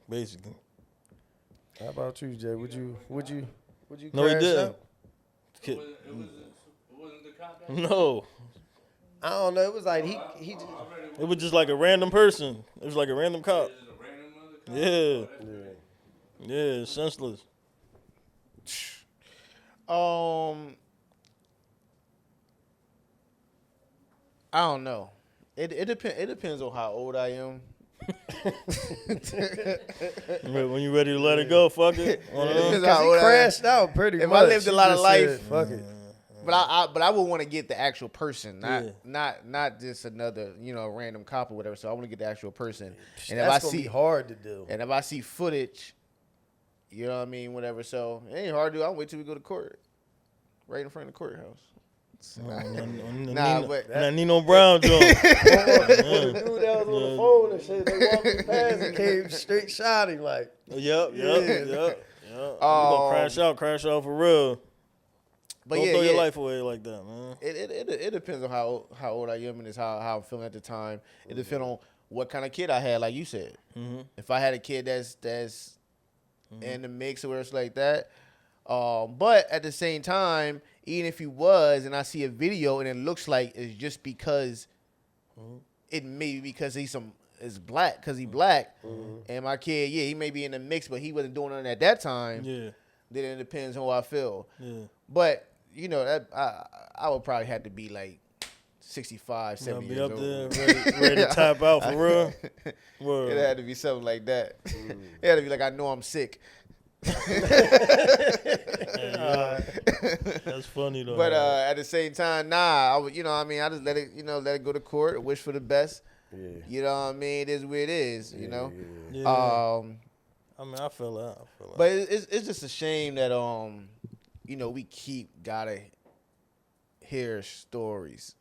basically. How about you, Jay? Would you No, he crash didn't. out? It wasn't the cop that No, I don't know. It was like he just, it was just like a random person. It was like a random cop. just a random other cop? Yeah, yeah, senseless. I don't know. It depends on how old I am. When you ready to let it go, fuck it. One of them. Depends cause how he old I am. crashed out pretty If much. I lived a He lot of just life- said, fuck it. But I would want to get the actual person, not just another random cop or whatever. So I want to get the actual person. And if I That's gonna see be hard to do. and if I see footage, you know what I mean, whatever. So it ain't hard to do. I'll wait till we go to court, right in front of the courthouse. But that Nino Brown joint. The dude that was on the phone and shit, they walked him past and came straight shot him like. Yep. You gonna crash out for real. but Don't yeah, throw your yeah. life away like that, man. It depends on how old I am and it's how I'm feeling at the time. It depends on what kind of kid I had, like you said. If I had a kid that's in the mix or where it's like that, but at the same time, even if he was, and I see a video and it looks like it's just because it may be because he's black, because he black, and my kid, yeah, he may be in the mix, but he wasn't doing nothing at that time. Yeah. Then it depends on how I feel. Yeah. But that I would probably have to be like 65, You gotta 70 be years up old. there, ready to tap out for real. Word. It had to be something like that. It had to be like, I know I'm sick. That's funny though. But at the same time, I would, I just let it go to court, wish for the best. Yeah. You know what I mean? It is where it is, yeah. I feel that. But it's just a shame that we gotta hear stories.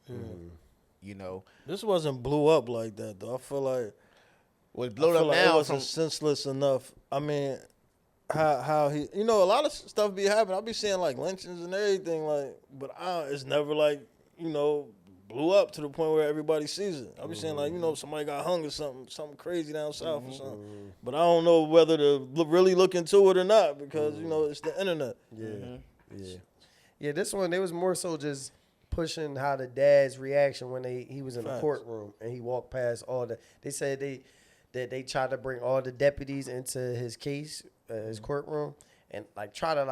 This wasn't blew up like that though. I feel like What's blown up it now wasn't senseless enough. I mean, how he, a lot of stuff be happening. I'll be seeing like lynchings and everything, like, but it's never like, blew up to the point where everybody sees it. I'll be saying like, somebody got hung or something crazy down south or something. But I don't know whether to really look into it or not because it's the internet. Yeah. This one, they was more so just pushing how the dad's reaction when he was in the courtroom and he walked past all the. They said they tried to bring all the deputies into his case, his courtroom, and like try to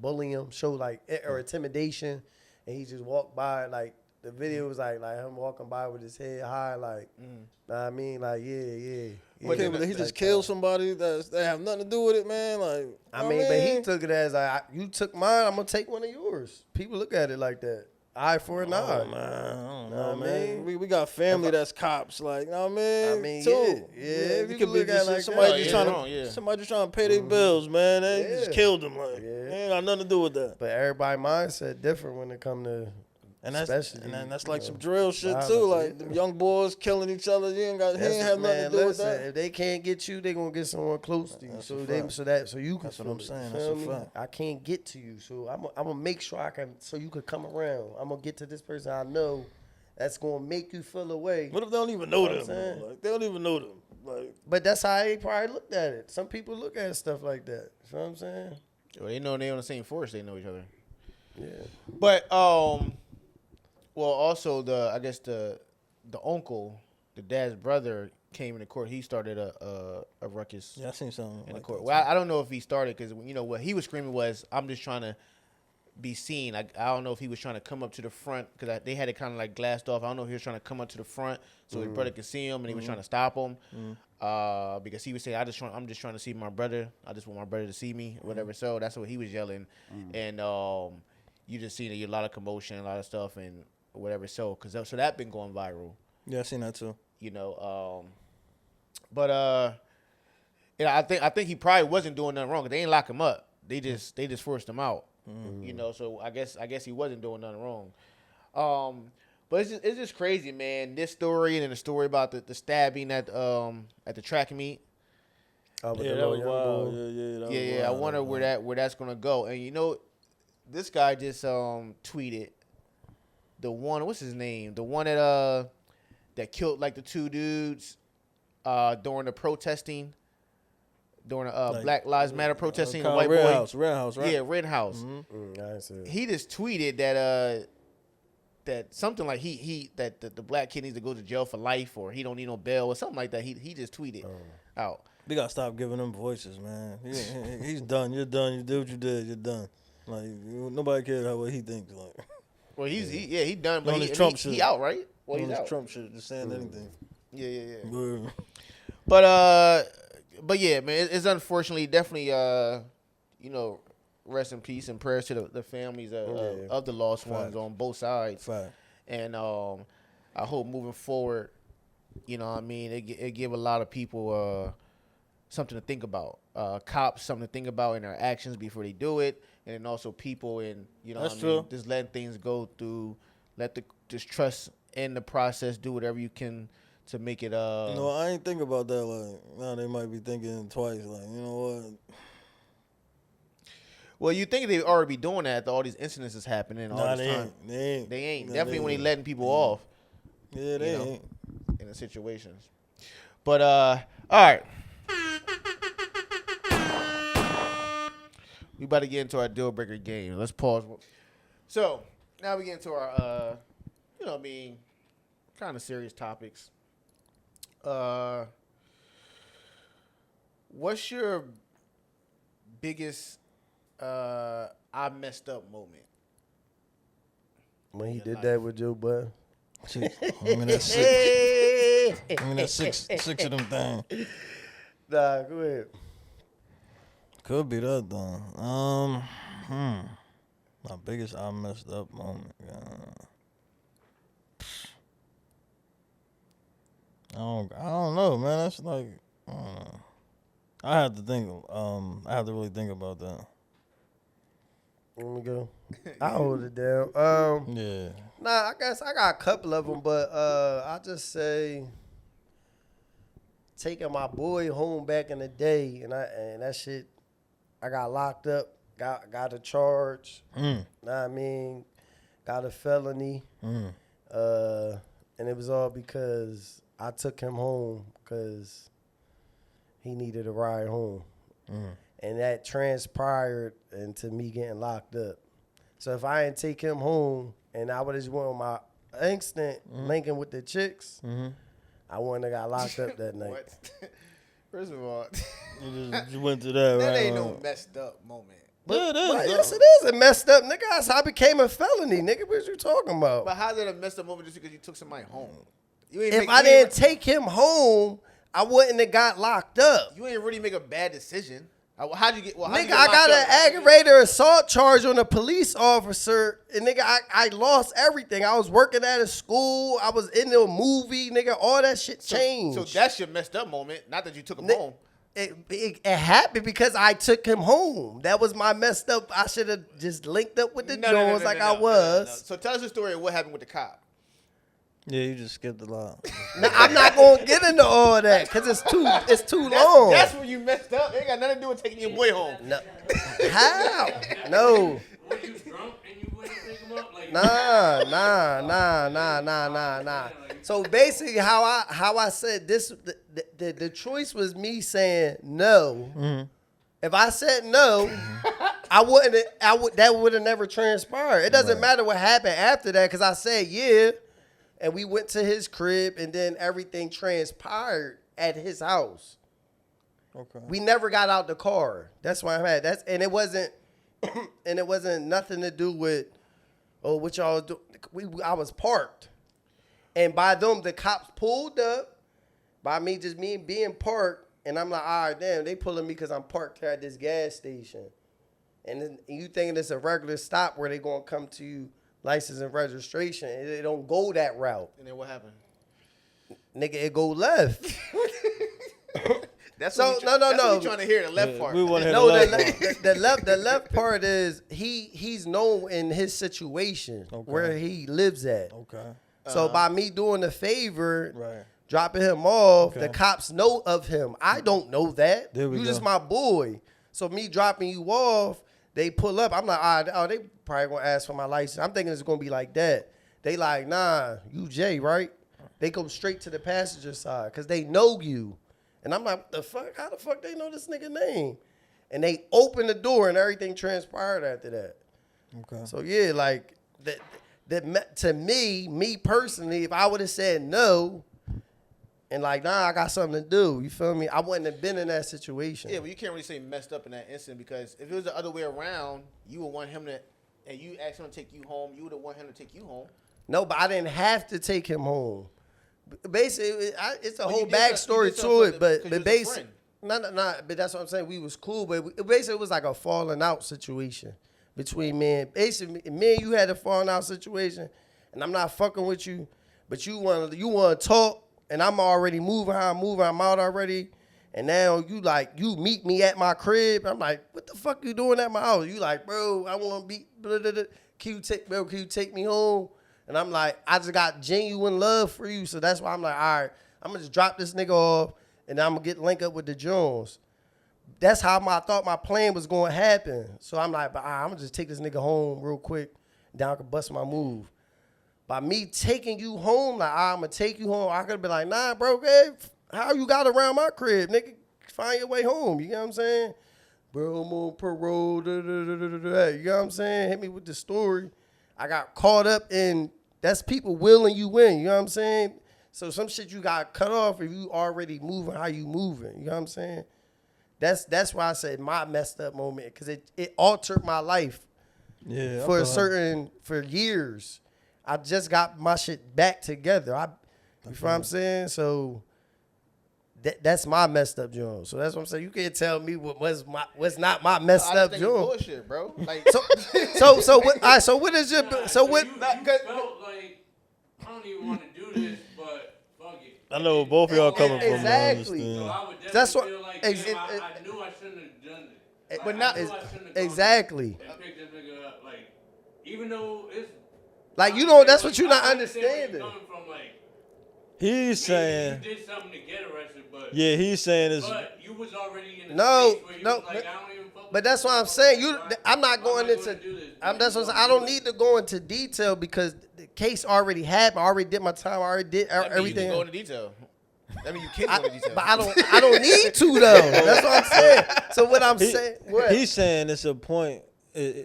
bully him, show like or intimidation, and he just walked by like the video was like him walking by with his head high like, know what I mean, like yeah. But he just killed somebody that have nothing to do with it, man. Like but he took it as like you took mine, I'm gonna take one of yours. People look at it like that. Eye for an eye. Oh, man, I don't know, man. mean? We got family that's cops, like, you know what I mean? Yeah, it you could can be look at just it like somebody that. just Yeah, trying yeah. somebody just trying to pay their bills, man. They just Yeah. killed them, like, Yeah. ain't got nothing to do with that. But everybody mindset different when it come to And that's especially, that's like some drill shit violence, too, like yeah. them young boys killing each other. He ain't have nothing to do with that. If they can't get you, they gonna get someone close to you. That's So a they fact. so you can. That's what feel I'm it, saying. you That's feel a me? fact. I can't get to you, so I'm gonna make sure I can. So you could come around. I'm gonna get to this person I know. That's gonna make you feel away. What if they don't even know You know what I'm them? saying? Though? Like they don't even know them. Like But that's how they probably looked at it. Some people look at stuff like that. You know what I'm saying? Well, they know they on the same force. They know each other. Yeah. But well, also I guess the uncle, the dad's brother, came into court. He started a ruckus yeah, I seen something in the like court. that, Well, I don't know if he started because what he was screaming was, "I'm just trying to be seen. I don't know if he was trying to come up to the front because they had it kind of like glassed off. I don't know if he was trying to come up to the front so his brother could see him, and he was trying to stop him because he was saying, I'm just trying to see my brother. I just want my brother to see me, or whatever. So that's what he was yelling, and you just seen a lot of commotion, a lot of stuff, and whatever. So so that been going viral. Yeah, I seen that too. You know, but I think he probably wasn't doing nothing wrong. 'Cause they ain't lock him up. They just forced him out. You know, so I guess he wasn't doing nothing wrong. But it's just crazy, man. This story and then the story about the stabbing at the track meet. Oh, with Yeah, the that little was young wild. boy. Yeah. I wonder where that's gonna go. And you know, this guy just tweeted the one. What's his name? The one that killed like the two dudes during the protesting. During the Black Lives Matter protesting, the white boy. Red House, right? Yeah, Rittenhouse. I see it. He just tweeted that something like that the black kid needs to go to jail for life, or he don't need no bail or something like that. He just tweeted out. We gotta stop giving them voices, man. He's done. You're done. You did what you did. You're done. Like nobody cares what he thinks. Like, Well, he done, but On he, his Trump he shit. out, right? Well, on he's this out. Trump shit, just saying anything. Yeah. Word. But yeah, man, it's unfortunately definitely you know, rest in peace and prayers to the families of the lost ones on both sides. Fact. And I hope moving forward, you know what I mean, it give a lot of people something to think about. Cops something to think about in their actions before they do it, and then also people and you know That's what I mean, true. just letting things go through, just trust in the process, do whatever you can to make it No, I ain't think about that. Like, now they might be thinking twice. Like, you know what? Well, you think they already be doing that after all these incidents is happening all Nah, this they time. ain't. They ain't. They ain't. Nah, Definitely when they ain't. letting people off Yeah, they you know. ain't. in the situations. But all right. We about to get into our deal breaker game. Let's pause. So now we get into our you know what I mean, kind of serious topics. What's your biggest I messed up moment? When he did that with Joe Budden. I mean, that's six. I mean, that's six of them things. Nah, go ahead. Could be that though. My biggest I messed up moment. I don't know, man. That's like, I don't know. I have to think. I have to really think about that. Let me go. I hold it down. Yeah. Nah, I guess I got a couple of them, but I just say taking my boy home back in the day, and that shit, I got locked up, got a charge. Know what I mean? Got a felony. And it was all because I took him home because he needed a ride home. And that transpired into me getting locked up. So if I didn't take him home and I would have just went on my instant linking with the chicks, I wouldn't have got locked up that night. What? First of all, You went to that, right? that ain't no messed up moment. Yeah, it is. But though. yes, it is a messed up, nigga. That's how I became a felony, nigga. What you talking about? But how's it a messed up moment just because you took somebody home? You ain't If I didn't take him home, I wouldn't have got locked up. you ain't really make a bad decision. How'd you get? Well, how'd you Nigga, get I got locked an aggravated assault charge on a police officer, and nigga, I lost everything. I was working at a school, I was in a movie, nigga, all that shit changed. So that's your messed up moment. Not that you took him home. It happened because I took him home. That was my messed up. I should have just linked up with the Jones like I was. No. So tell us the story of what happened with the cop. Yeah, you just skipped a lot. Now, I'm not gonna get into all that because it's too long. That's where you messed up. It ain't got nothing to do with taking your boy home. No. How? No. Were you drunk and you wouldn't pick him up? Like, Nah. So basically, how I said this, the choice was me saying no. If I said no, that would have never transpired. It doesn't matter what happened after that because I said yeah, and we went to his crib, and then everything transpired at his house. Okay. We never got out the car. That's why I'm at. And it wasn't and it wasn't nothing to do with, oh, what y'all do. I was parked. And by them, the cops pulled up, by me being parked, and I'm like, all right, damn, they pulling me because I'm parked here at this gas station. And then you thinking it's a regular stop where they going to come to you, license and registration, and they don't go that route. And then what happened? Nigga, it go left. That's So, what no. What we trying to hear, the left part. We want to hear No, the left part. the left part is he's known in his situation where he lives at. Okay. So by me doing the favor, Right. dropping him off, Okay. the cops know of him. I don't know that. There we You go. just my boy. So me dropping you off, they pull up. I'm like, all right, oh, they probably gonna ask for my license. I'm thinking it's gonna be like that. They like, nah, you Jay, right? They go straight to the passenger side because they know you. And I'm like, what the fuck? How the fuck they know this nigga name? And they open the door and everything transpired after that. Okay. So yeah, like that to me personally, if I would have said no, and like, nah, I got something to do, you feel me? I wouldn't have been in that situation. Yeah, but you can't really say messed up in that instant because if it was the other way around, you would want him to, and you asked him to take you home, you would have want him to take you home. No, but I didn't have to take him home. Basically, it's a But whole you did backstory something to it, because but you was a basically, friend. no. But that's what I'm saying. We was cool, but basically it was like a falling out situation between me and basically me and you had a falling out situation, and I'm not fucking with you, but you want to talk, and I'm already moving how I'm moving. I'm out already, and now you meet me at my crib. I'm like, what the fuck you doing at my house? You like, bro, I want to be. Blah, blah, blah. Can you take me home? And I'm like, I just got genuine love for you. So that's why I'm like, all right, I'm going to just drop this nigga off, and I'm going to link up with the Jones. That's how I thought my plan was going to happen. So I'm like, I'm going to just take this nigga home real quick, then I can bust my move. By me taking you home, like, I'm going to take you home, I could be like, nah, bro, hey, how you got around my crib? Nigga, find your way home. You know what I'm saying? Bro, I'm on parole. You know what I'm saying? Hit me with the story. I got caught up in, that's people willing you in, you know what I'm saying? So some shit you got cut off if you already moving how you moving, you know what I'm saying? That's why I said my messed up moment, because it altered my life for years. I just got my shit back together. You feel what I'm saying? So that's my messed up joint. So that's what I'm saying. You can't tell me what's not my messed up I joint. bullshit, bro. Like, So what? All right, so what is your? So what? You felt like I don't even want to do this, but fuck it. I know where both of y'all coming from. Exactly. So I I would definitely That's what- feel like ex- damn, it- I knew I shouldn't have done it. Like, But not I knew I shouldn't have gone exactly. and picked this nigga up. Like, even though it's Like you know, that's what like, you're not I understand where understanding. you're coming from, like, He's saying, you did something to get arrested, but he's saying it's. but you was already in a No, space where you no, was like, I don't even fuck But with that's you. what I'm saying. I'm not Why going am I into. gonna do this? That's what I'm saying. I don't need to go into detail because the case already happened. I already did my time. I already did that mean everything. You can go into detail. That mean you can go into detail. But I don't need to though. That's what I'm saying. So what I'm saying, what? He's saying it's a point.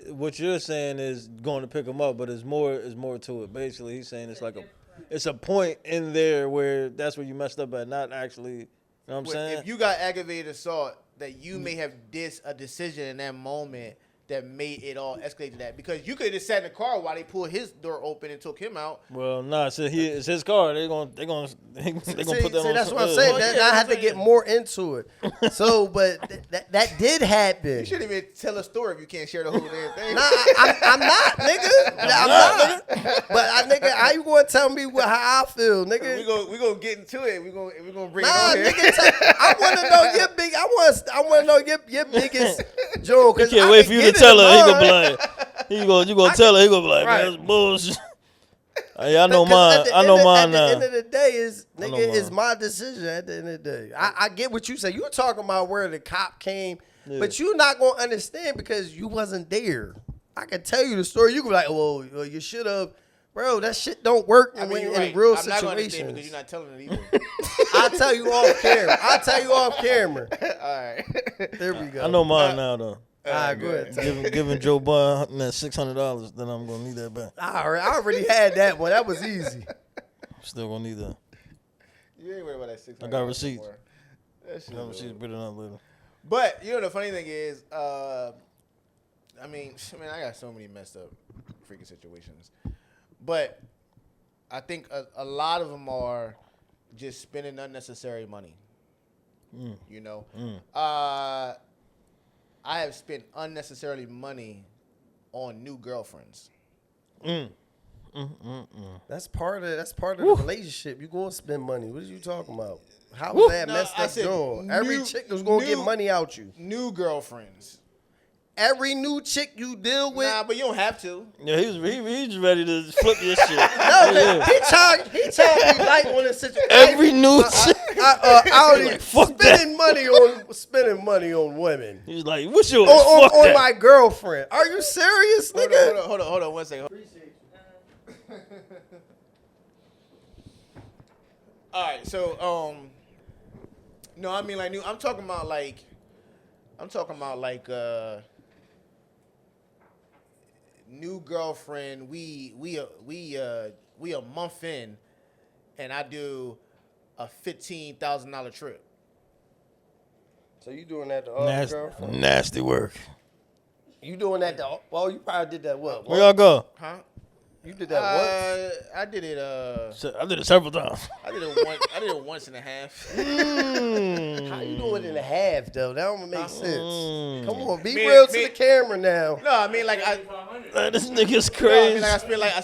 What you're saying is going to pick him up, but it's more to it. Basically, he's saying it's a point in there where that's where you messed up at, not actually. You know what I'm saying? If you got aggravated assault, that you may have a decision in that moment that made it all escalate to that, because you could have just sat in the car while they pulled his door open and took him out. Well, nah, so it's his car. They're gonna put that on. That's what I'm some- saying. Oh, That- yeah, I I'm had to saying. get more into it. So, but that did happen. You shouldn't even tell a story if you can't share the whole damn thing. Nah, I'm not, nigga. I'm not. But nigga, how you gonna tell me how I feel, nigga? We gonna get into it. We gonna bring Nah, it on here. nigga, I want to know your big. I want to know your biggest joke. He can't wait for you to tell her. He gonna be like, you gonna tell her. He gonna be like, Right. man, that's bullshit. Hey, I know 'Cause mine. at the I end know of- mine At now. the end of the day, I know it's mine. my decision. At the end of the day, I get what you say. You were talking about where the cop came, Yeah. but you're not gonna understand because you wasn't there. I can tell you the story. You can be like, well, you should have. Bro, that shit don't work I mean, you're in right. real I'm not gonna understand situations. because you're not telling it either. I'll tell you off camera. All right. There we go. I know mine now though. All right, go ahead. Giving Joe Biden that $600, then I'm gonna need that back. I already had that one. That was easy. Still gonna need that. You ain't worried about that $600. I got receipts. anymore. That shit Got is receipts over. better than later. But you know the funny thing is, I mean, I got so many messed up freaking situations, but I think a lot of them are just spending unnecessary money. You know, I have spent unnecessarily money on new girlfriends. That's part of the relationship. You gonna spend money. What are you talking about? How was that No, messed I up said doing? Every new- chick was gonna get new- money out you. New girlfriends. Every new chick you deal with. Nah, but you don't have to. Yeah, he was ready to flip your shit. No, man, he charged me light on this situation. Every new chick. I don't even fuck that. spending money on women. He's like, what's yours? On Fuck that. my girlfriend. Are you serious, nigga? Hold on 1 second. All right, so no, I mean like new. I'm talking about like new girlfriend. We a month in, and I do a $15,000 trip. So you doing that to all the girlfriend? Nasty work. You doing that to? Well, you probably did that what? Where y'all go? Huh? You did that once? I did it. I did it several times. I did it once and a half. How you do it in a half though? That don't make sense. Come on, be Me- real to me- the camera now. No, I mean like This nigga's No, I crazy. mean, like I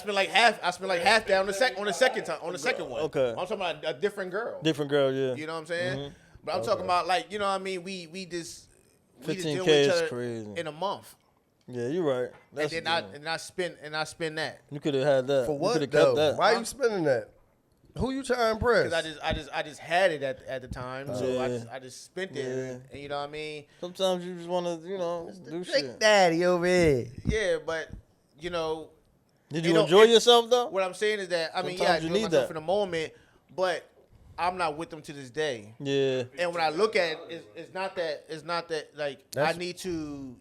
spent like half down on the second one. Okay. I'm talking about a different girl. Different girl, yeah. You know what I'm saying? But I'm talking about like, you know what I mean? We just deal 15K with each is other crazy. in a month. Yeah, you're right. That's and then I spend that. You could have had that. For You what could have though? kept that. Why you spending that? Who you trying to impress? Because I just had it at the time, so Yeah. I just spent it, and you know what I mean? Sometimes you just want to, do Big shit. Daddy over here. Yeah, but you know, Did You you know, enjoy it- yourself though? what I'm saying is that I mean, yeah, I Sometimes you enjoy need myself that. in the moment, but I'm not with them to this day. Yeah. And when I look at it, it's not that like That's- I need to.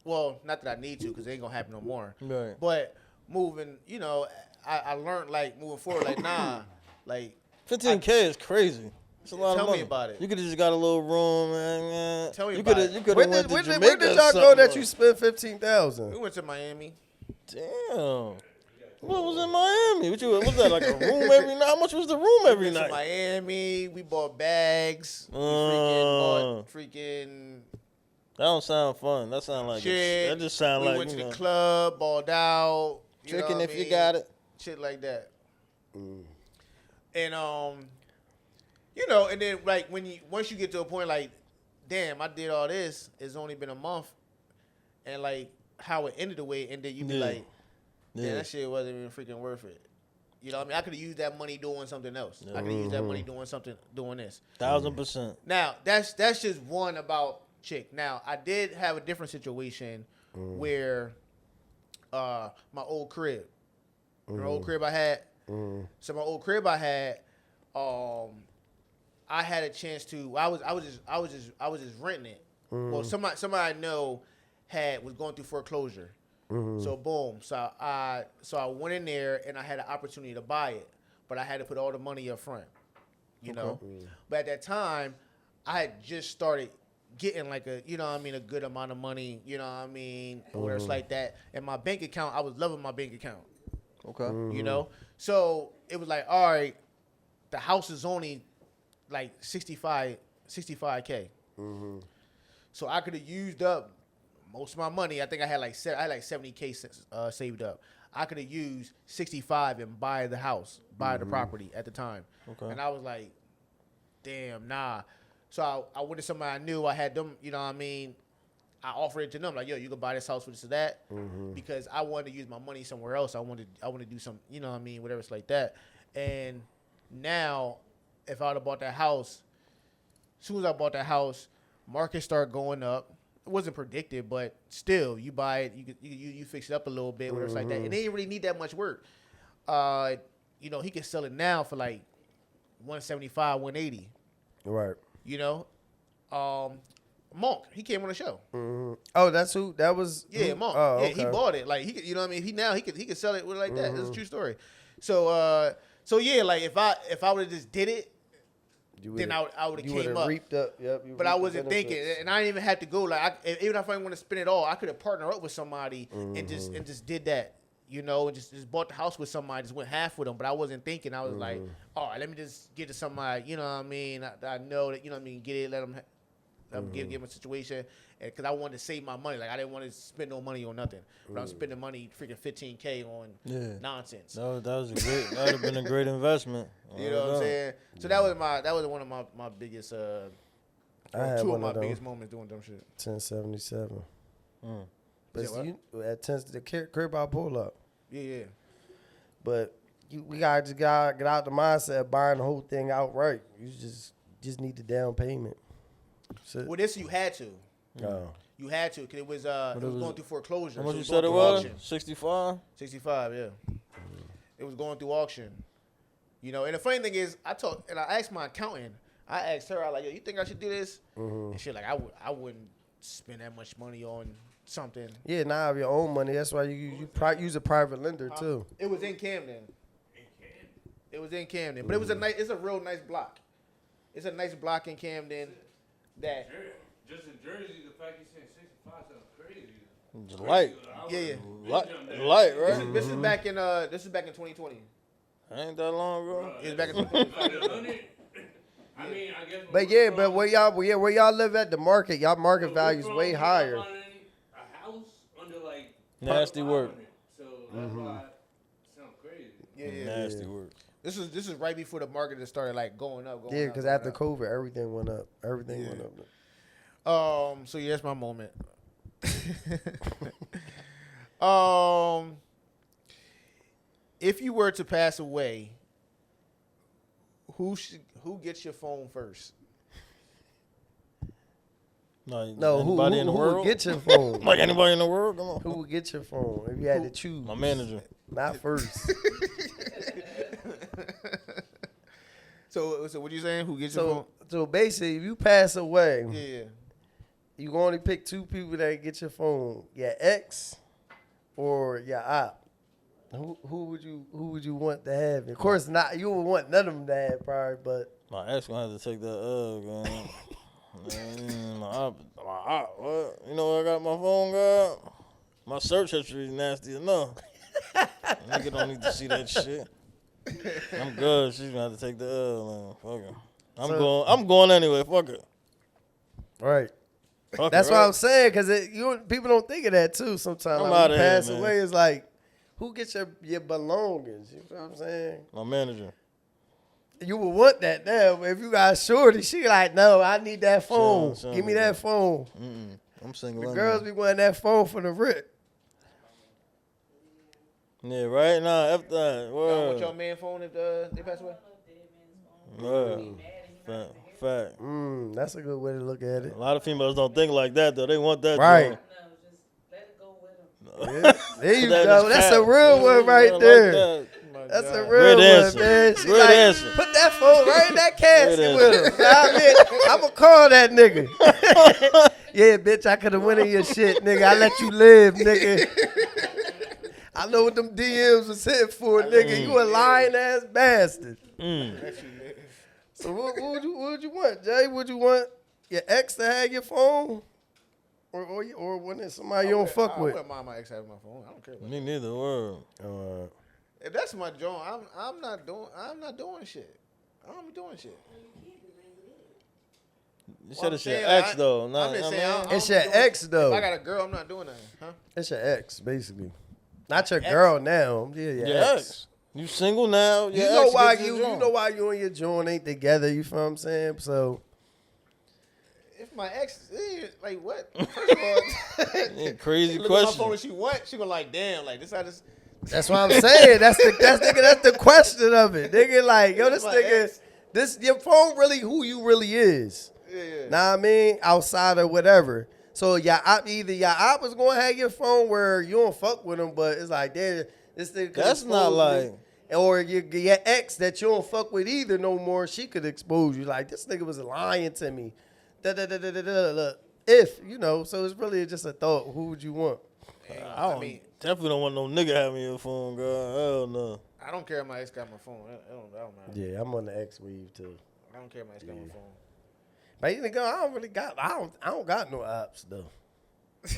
Well, not that I need to, because it ain't gonna happen no more. Right. But moving, I learned like moving forward, like nah, like 15K is crazy. It's a lot Tell of me money. about it. You could have just got a little room, man. Tell me you about coulda- it. You could Where have went to where Jamaica. did or y'all go something, that like- you spent we $15,000? went to Miami. Damn. What was in Miami? What was that, like a room every night? How much was the room every We went to night? Miami. We bought bags. We freaking That don't sound fun. That sound like shit. that just sound we like, went to the club, balled out. You know tricking what if I you mean? got it. Shit like that. And and then like once you get to a point like, damn, I did all this. It's only been a month, and like how it ended the way it ended, you be Yeah. like, damn, Yeah. that shit wasn't even freaking worth it. You know what I mean? I could have used that money doing something else. I could have used that money doing this. 1,000%. Now that's just one about chick. Now I did have a different situation where my old crib, the old crib I had. So my old crib I had, I had a chance to. I was just renting it. Well, somebody I know was going through foreclosure. So boom. So I went in there and I had an opportunity to buy it, but I had to put all the money up front. You know. But at that time, I had just started getting like a good amount of money. You know what I mean? Or it's like that. And my bank account, I was loving my bank account. Okay. You know? So it was like, all right, the house is only like 65K. So I could have used up most of my money. I think I had like 70K saved up. I could have used 65 and buy the house, buy the property at the time. Okay. And I was like, damn, nah. So I went to somebody I knew. I had them, you know what I mean? I offered it to them, like, yo, you can buy this house for this or that, because I wanted to use my money somewhere else. I wanted to do some, you know what I mean, whatever it's like that. And now, if I would have bought that house, as soon as I bought that house, market started going up. It wasn't predicted, but still, you buy it, you fix it up a little bit, whatever it's like that. And they didn't really need that much work. He can sell it now for like 175, 180. Right. You know, Monk, he came on the show. Oh, that's who? That was? Yeah, who? Monk. Oh, Yeah, okay. he bought it. Like he could, you know what I mean? He could sell it with like that. It's a true story. So yeah, like if I would have just did it, then I would have You came would've up. reaped up. Yep. You But I reaped the wasn't thinking, benefits. and I didn't even have to go. Like, even if I didn't want to spend it all, I could have partnered up with somebody and just did that, you know, and just bought the house with somebody, just went half with them. But I wasn't thinking. I was like, all right, let me just get to somebody, you know what I mean? I know that, you know what I mean, get it, let them give them a situation, because I wanted to save my money. Like, I didn't want to spend no money on nothing. But I'm spending money, freaking $15K on nonsense. That was a great. That would have been a great investment. You know what I'm saying? So that was one of my biggest I had two of one my of them. biggest moments doing dumb shit. 1077. Mm. But Yeah, what? you at 10 the crib I pull up. Yeah. But we gotta just get out the mindset of buying the whole thing outright. You just need the down payment. Shit. Well, this you had to. Oh. You had to, because it was going through foreclosure. How much So you was said going it through was? auction. 65. 65, yeah. It was going through auction. You know, and the funny thing is, I asked my accountant. I asked her, I like, yo, you think I should do this? And she like, I wouldn't spend that much money on something. Yeah, now have your own money. That's why you use a private lender too. It was in Camden. It was in Camden, but it's a real nice block. It's a nice block in Camden. That Just in Jersey, the fact you saying 65 sounds crazy. Just light. yeah. Light, right? This is back in 2020. Ain't that long ago. It was back in 2020. I mean, I guess. But yeah, but where y'all live at the market, y'all market value is way higher. A house under like Nasty work. so that's why it sounds crazy. Yeah. Nasty work. This is right before the market just started like going up. Yeah, because after COVID, everything went up. Everything went up. So yeah, that's my moment. If you were to pass away, who gets your phone first? No, anybody in the who world? would get your phone? Like anybody in the world? Come on. Who would get your phone if you had to choose? My manager. Not first. So what you saying? Who gets your phone? So basically, if you pass away, Yeah. you can only pick two people that get your phone: your ex or your op. Who would you want to have? Of course, not you would want none of them to have, probably, but My ex gonna have to take that man. My op, what? You know where I got my phone, God? My search history is nasty enough. Nigga don't need to see that shit. I'm good. She's gonna have to take the man. Fuck it. I'm going anyway. Fuck it. right. Fuck That's it, what right? I'm saying, because people don't think of that too. Sometimes I'm like, when outta you here, pass man. away, it's like, who gets your belongings? You know what I'm saying? My manager. You would want that now. But if you got a shorty, she like, no, I need that phone. Sure, Give me that phone. I'm single. The anyway. girls be wanting that phone for the rip. Yeah, right now after that. Y'all want your Word. man phone if they pass away? Word. Fact. That's a good way to look at it. A lot of females don't think like that though. They want that. Right. joint. Yeah. There you That go. is That's fact. a real one right Like there. that. That's a Great real one, answer. man. She Great like, answer. put that phone right in that casket Great with him. I mean, I'm going to call that nigga. Yeah, bitch, I could have went in your shit, nigga. I let you live, nigga. I know what them DMs was hitting for, nigga. You a lying ass bastard. So what would you want, Jay? Would you want your ex to have your phone? Or when it's somebody you don't fuck I with? wouldn't mind my ex having my phone. I don't care. Me neither. Word. If that's my joint, I'm not doing shit. I don't be doing shit. You said it's your saying, ex like, though. I'm Not, just I saying, mean, I don't It's be your doing- ex, though. If I got a girl, I'm not doing that. Huh? It's your ex, basically. Not your girl now. Yeah, your your ex. ex. You single now? You Your know ex why gets your you joint. know why you and your joint ain't together. You feel what I'm saying? So If my ex, like what? First of all, Yeah, crazy look at my phone question. and she what? She gonna like, damn, like this how this. that's what I'm saying. That's the question of it. Nigga, like, yo, this My nigga, ex. your phone really who you really is. Yeah. Know what I mean? Outside of whatever. So either your op is gonna have your phone where you don't fuck with him, but it's like, damn, this nigga could That's not expose me. like- Or your ex that you don't fuck with either no more, she could expose you. Like, this nigga was lying to me. Da. If, so it's really just a thought. Who would you want? I mean, definitely don't want no nigga having your phone, girl. Hell no. I don't care if my ex got my phone. I don't matter. Yeah, I'm on the X weave too. I don't care about my phone. But you nigga, I don't got no ops though.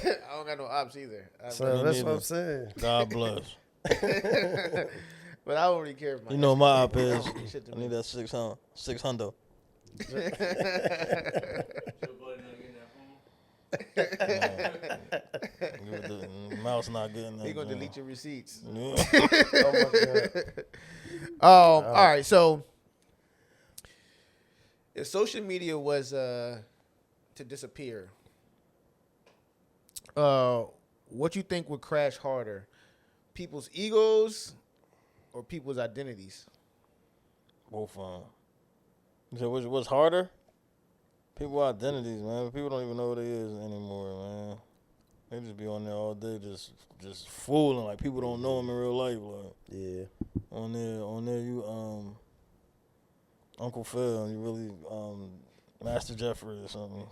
I don't got no ops either. So that's what I'm saying. God bless. But I don't really care if my You know my op is. shit to I me. need that 600. Your buddy not getting that phone? The mouse not getting that. He gonna joint. delete your receipts. Yeah. Oh my god. All right, so if social media was to disappear, what you think would crash harder? People's egos or people's identities? Both of them. So what's harder? People identities, man. People don't even know what it is anymore, man. They just be on there all day, just fooling like people don't know them in real life. Like Yeah. on there, you Uncle Phil, you really Master Jeffrey or something.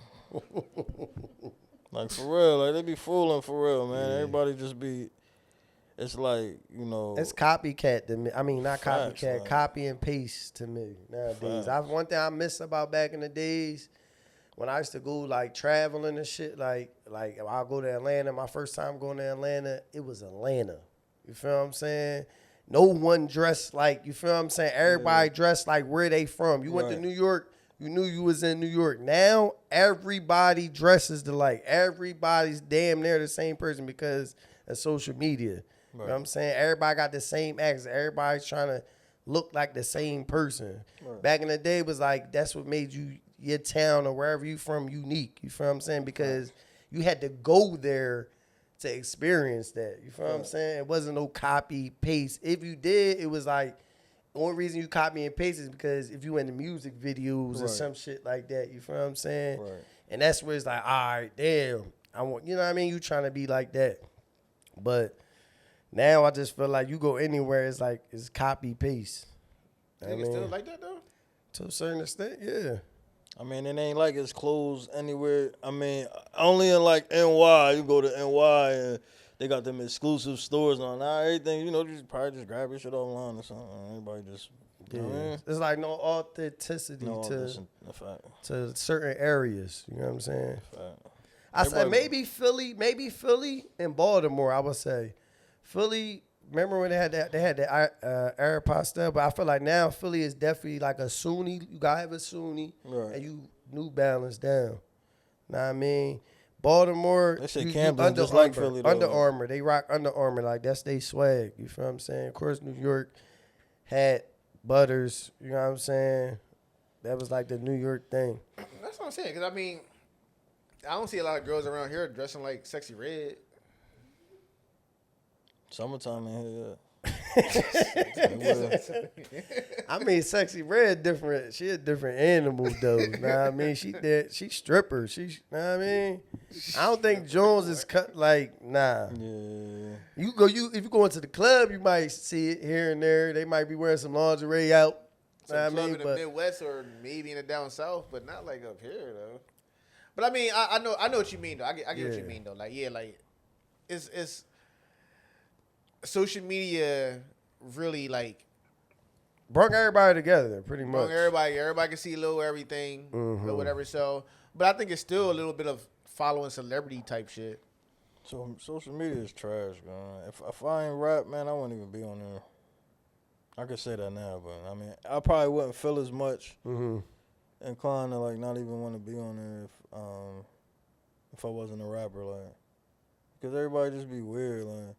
Like for real, like they be fooling for real, man. Yeah. Everybody just be. It's like, you know. It's copycat to me. I mean, not Facts, copycat, like- copy and paste to me nowadays. One thing I miss about back in the days when I used to go like traveling and shit. Like I'll go to Atlanta. My first time going to Atlanta, it was Atlanta. You feel what I'm saying? No one dressed like, you feel what I'm saying? Everybody dressed like where they from. You went to Right. New York, you knew you was in New York. Now everybody dresses alike. Everybody's damn near the same person because of social media. You know what I'm saying? Everybody got the same accent. Everybody's trying to look like the same person. Right. Back in the day, it was like that's what made your town or wherever you from unique. You feel what I'm saying? Because you had to go there to experience that. You feel what I'm saying? It wasn't no copy paste. If you did, it was like the only reason you copy and paste is because if you in the music videos or Right. some shit like that. You feel what I'm saying? Right. And that's where it's like, all right, damn, I want, you know what I mean? You trying to be like that, but now I just feel like you go anywhere, it's like it's copy paste. I Niggas still mean, like that though? to a certain extent, yeah. I mean, it ain't like it's closed anywhere. I mean, only in like NY, you go to NY and they got them exclusive stores on. Now everything, you know, you probably just grab your shit offline or something. Everybody just, you know what I mean? It's like no authenticity No, to listen, a fact, to certain areas. You know what I'm saying? fact. I said Everybody- maybe Philly and Baltimore. I would say Philly. Remember when they had that Air Pastel? But I feel like now Philly is definitely like a Sunni. You gotta have a Sunni, Right. and you New Balance down. Know what I mean? Baltimore, That shit you Camden Under just like Armour. Philly, though. Under Armour, they rock Under Armour like that's they swag. You feel what I'm saying? Of course, New York had Butters. You know what I'm saying? That was like the New York thing. That's what I'm saying. Because I mean, I don't see a lot of girls around here dressing like Sexy Red. Summertime in here, I mean, Sexy Red different. She a different animal though. Know what I mean? She stripper. Know what I mean? I don't think Jones is cut like nah. yeah. If you go into the club, you might see it here and there. They might be wearing some lingerie out. Some Know what I club mean? in the But Midwest or maybe in the down south, but not like up here though. But I mean, I know what you mean though. I get what Yeah. you mean though. Like like it's social media really like brought everybody together pretty much. brought everybody can see a little everything or whatever. So, but I think it's still a little bit of following celebrity type shit. So social media is trash, man. If I ain't rap, man, I wouldn't even be on there. I could say that now, but I mean, I probably wouldn't feel as much inclined to like not even want to be on there if I wasn't a rapper, like, because everybody just be weird, like.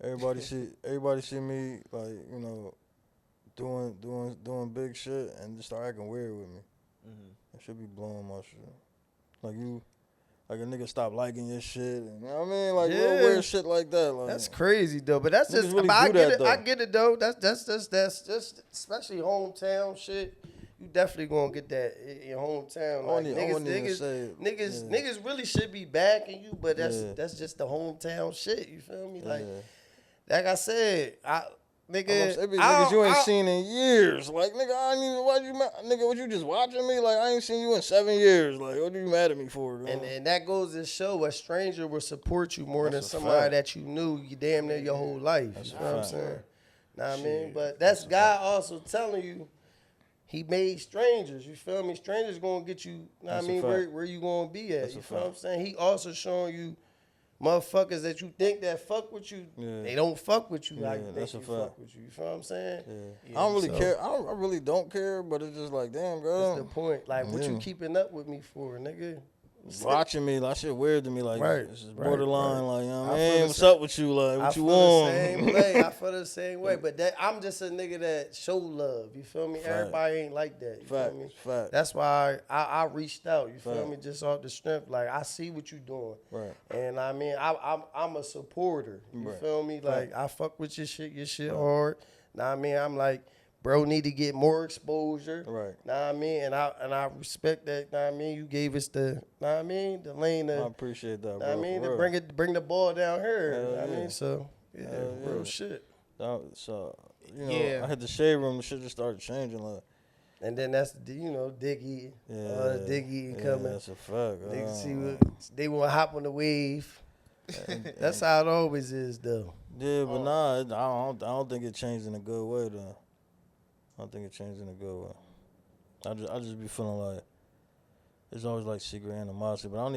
Everybody see me like, you know, doing big shit and just start acting weird with me. It should be blowing my shit. Like a nigga stop liking your shit, and you know what I mean, like little weird shit like that. Like That's crazy though. But that's Niggas just. really But I do get that, it. though. I get it though. That's just especially hometown shit. You definitely gonna get that in your hometown. Like, I wouldn't even say it. niggas really should be backing you, but Yeah. that's just the hometown shit. You feel me? Like, Yeah. like I said, nigga, It be I niggas you ain't don't- seen in years. Like, nigga, I ain't even watch you. Nigga, what you just watching me? Like, I ain't seen you in 7 years. Like, what are you mad at me for? And that goes to show a stranger will support you more That's than a somebody fact. that you knew you damn near your whole life. That's You a know what I'm fact. saying? Know what I mean? But that's God also telling you, he made strangers. You feel me? Strangers gonna get you. That's I a mean, fact. where you gonna be at? That's You a feel what I'm fact. saying? He also showing you motherfuckers that you think that fuck with you. Yeah. They don't fuck with you Yeah, like they that's a think fact. fuck with you. You feel what I'm saying? I don't really so- care. I really don't care, but it's just like, damn, That's girl. the point. Like, what you Yeah. keeping up with me for, nigga? Watching me, like, shit weird to me. Like, Right, it's just right, borderline. right. Like, you know what I I feel mean? the What's same- up with you? Like, I what you feel want? the same way. I feel the same way. But that I'm just a nigga that show love. You feel me? Fact. Everybody ain't like that. You Fact, feel me? fact. That's why I reached out. You feel Fact. me? Just off the strength. Like, I see what you doing. Right. And I mean, I'm a supporter. You Right. feel me? Like, I fuck with your shit hard. Now I mean, I'm like, bro, need to get more exposure. Right. Know what I mean? And I respect that. Know what I mean? You gave us the, know what I mean? The lane I to, appreciate that, know bro. what I mean? for To real. bring the ball down here. Hell Know what I yeah. mean? So, yeah, Hell real yeah. shit. So, you know, Yeah. I hit the shade room. The shit just started changing. Like, And then that's, you know, dig eating. yeah, Dig eating yeah, coming. That's a fact. They can see Uh, what, they want to hop on the wave. That's how it always is, though. Yeah, but nah, I don't think it changed in a good way though. I don't think it changed in a good way. I just be feeling like it's always like secret animosity, but I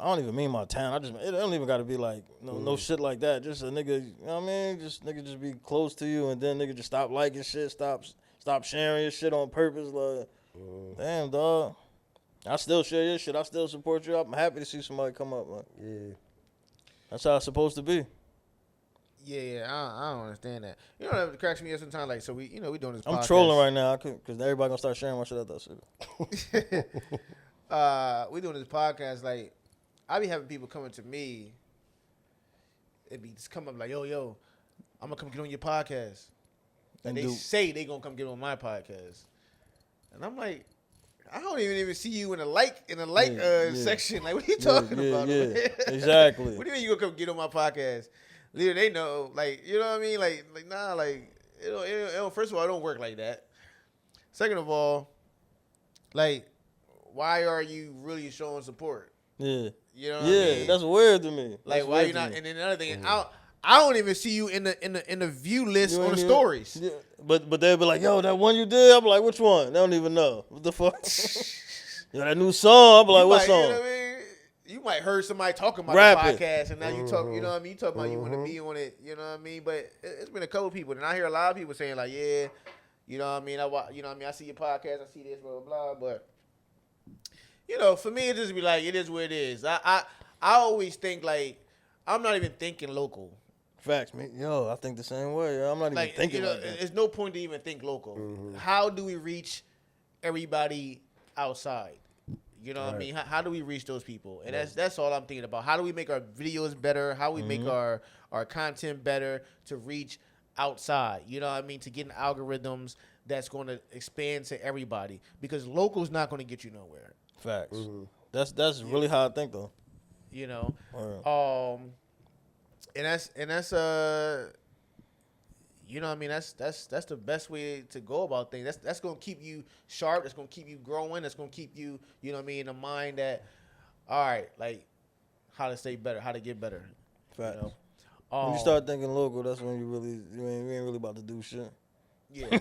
don't even mean my town. It don't even got to be like no shit like that. Just a nigga, you know what I mean? Just nigga just be close to you, and then nigga just stop liking shit, stop sharing your shit on purpose. Like, damn dog, I still share your shit. I still support you. I'm happy to see somebody come up. Like, Yeah. that's how it's supposed to be. Yeah, I don't understand that. You know what cracks me up sometimes? Like, so we doing this. I'm podcast. trolling right now because everybody gonna start sharing my shit at that shit. We doing this podcast. Like, I be having people coming to me. It be just come up like, yo, I'm gonna come get on your podcast. And they say they gonna come get on my podcast, and I'm like, I don't even see you in the like section. Like, what are you talking about? Yeah, over there? exactly. What do you mean you gonna come get on my podcast? Little they know, like, you know what I mean? Like nah, like it don't, first of all, it don't work like that. Second of all, like, why are you really showing support? Yeah. You know what I mean? That's weird to me. Like, That's why weird you to not? me. And then another thing, I don't even see you in the view list You on the ain't even- stories. Yeah, but they'll be like, yo, that one you did? I'm like, which one? They don't even know. What the fuck? Yo, that new song? I'm like, You what might- song? You know what I mean? You might heard somebody talking about Rap the it. podcast, and now you talk. You know what I mean? You talk about you want to be on it. You know what I mean? But it's been a couple people, and I hear a lot of people saying like, yeah, you know what I mean? You know what I mean? I see your podcast, I see this, blah blah blah. But you know, for me, it just be like, it is what it is. I always think like, I'm not even thinking local. Facts, man. Yo, I think the same way. Yo. I'm not even Like, thinking you know, like that. there's no point to even think local. How do we reach everybody outside? You know what I mean? How do we reach those people? And that's all I'm thinking about. How do we make our videos better? How we make our content better to reach outside? You know what I mean? To get in algorithms that's going to expand to everybody. Because local's not going to get you nowhere. Facts. That's really how I think though. You know? Word. And that's you know what I mean? That's the best way to go about things. That's gonna keep you sharp. That's gonna keep you growing. That's gonna keep you, you know what I mean, in the mind that, all right, like how to stay better, how to get better. Facts. You know? When you start thinking local, that's when you ain't really about to do shit. Yeah.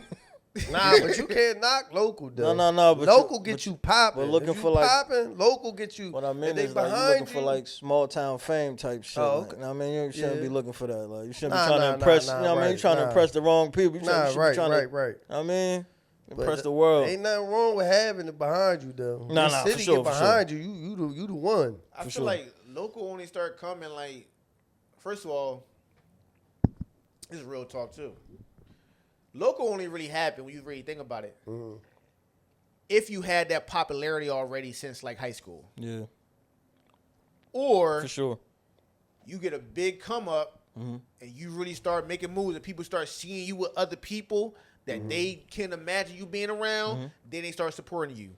Nah, but you can't knock local, though. No, but local you- get but you popping. but looking If you for, like- popping, local get you. What I mean if they is like you behind looking for like small town fame type shit. Oh, Like, okay. you know what I mean? You shouldn't be Yeah. looking for that. Like you shouldn't Nah, be trying nah, to impress. nah, you know what I mean? right, You're trying to nah. impress the wrong people. You Nah, should be right. trying to. Right. You know what I mean? But Impress the world. Ain't nothing wrong with having it behind you, though. Nah, The nah, for city sure, get for behind you. You the one. I feel sure. like local only start coming like, first of all, this is real talk too. Local only really happened when you really think about it. If you had that popularity already since like high school, Yeah, or for sure. you get a big come up and you really start making moves and people start seeing you with other people that they can imagine you being around, then they start supporting you.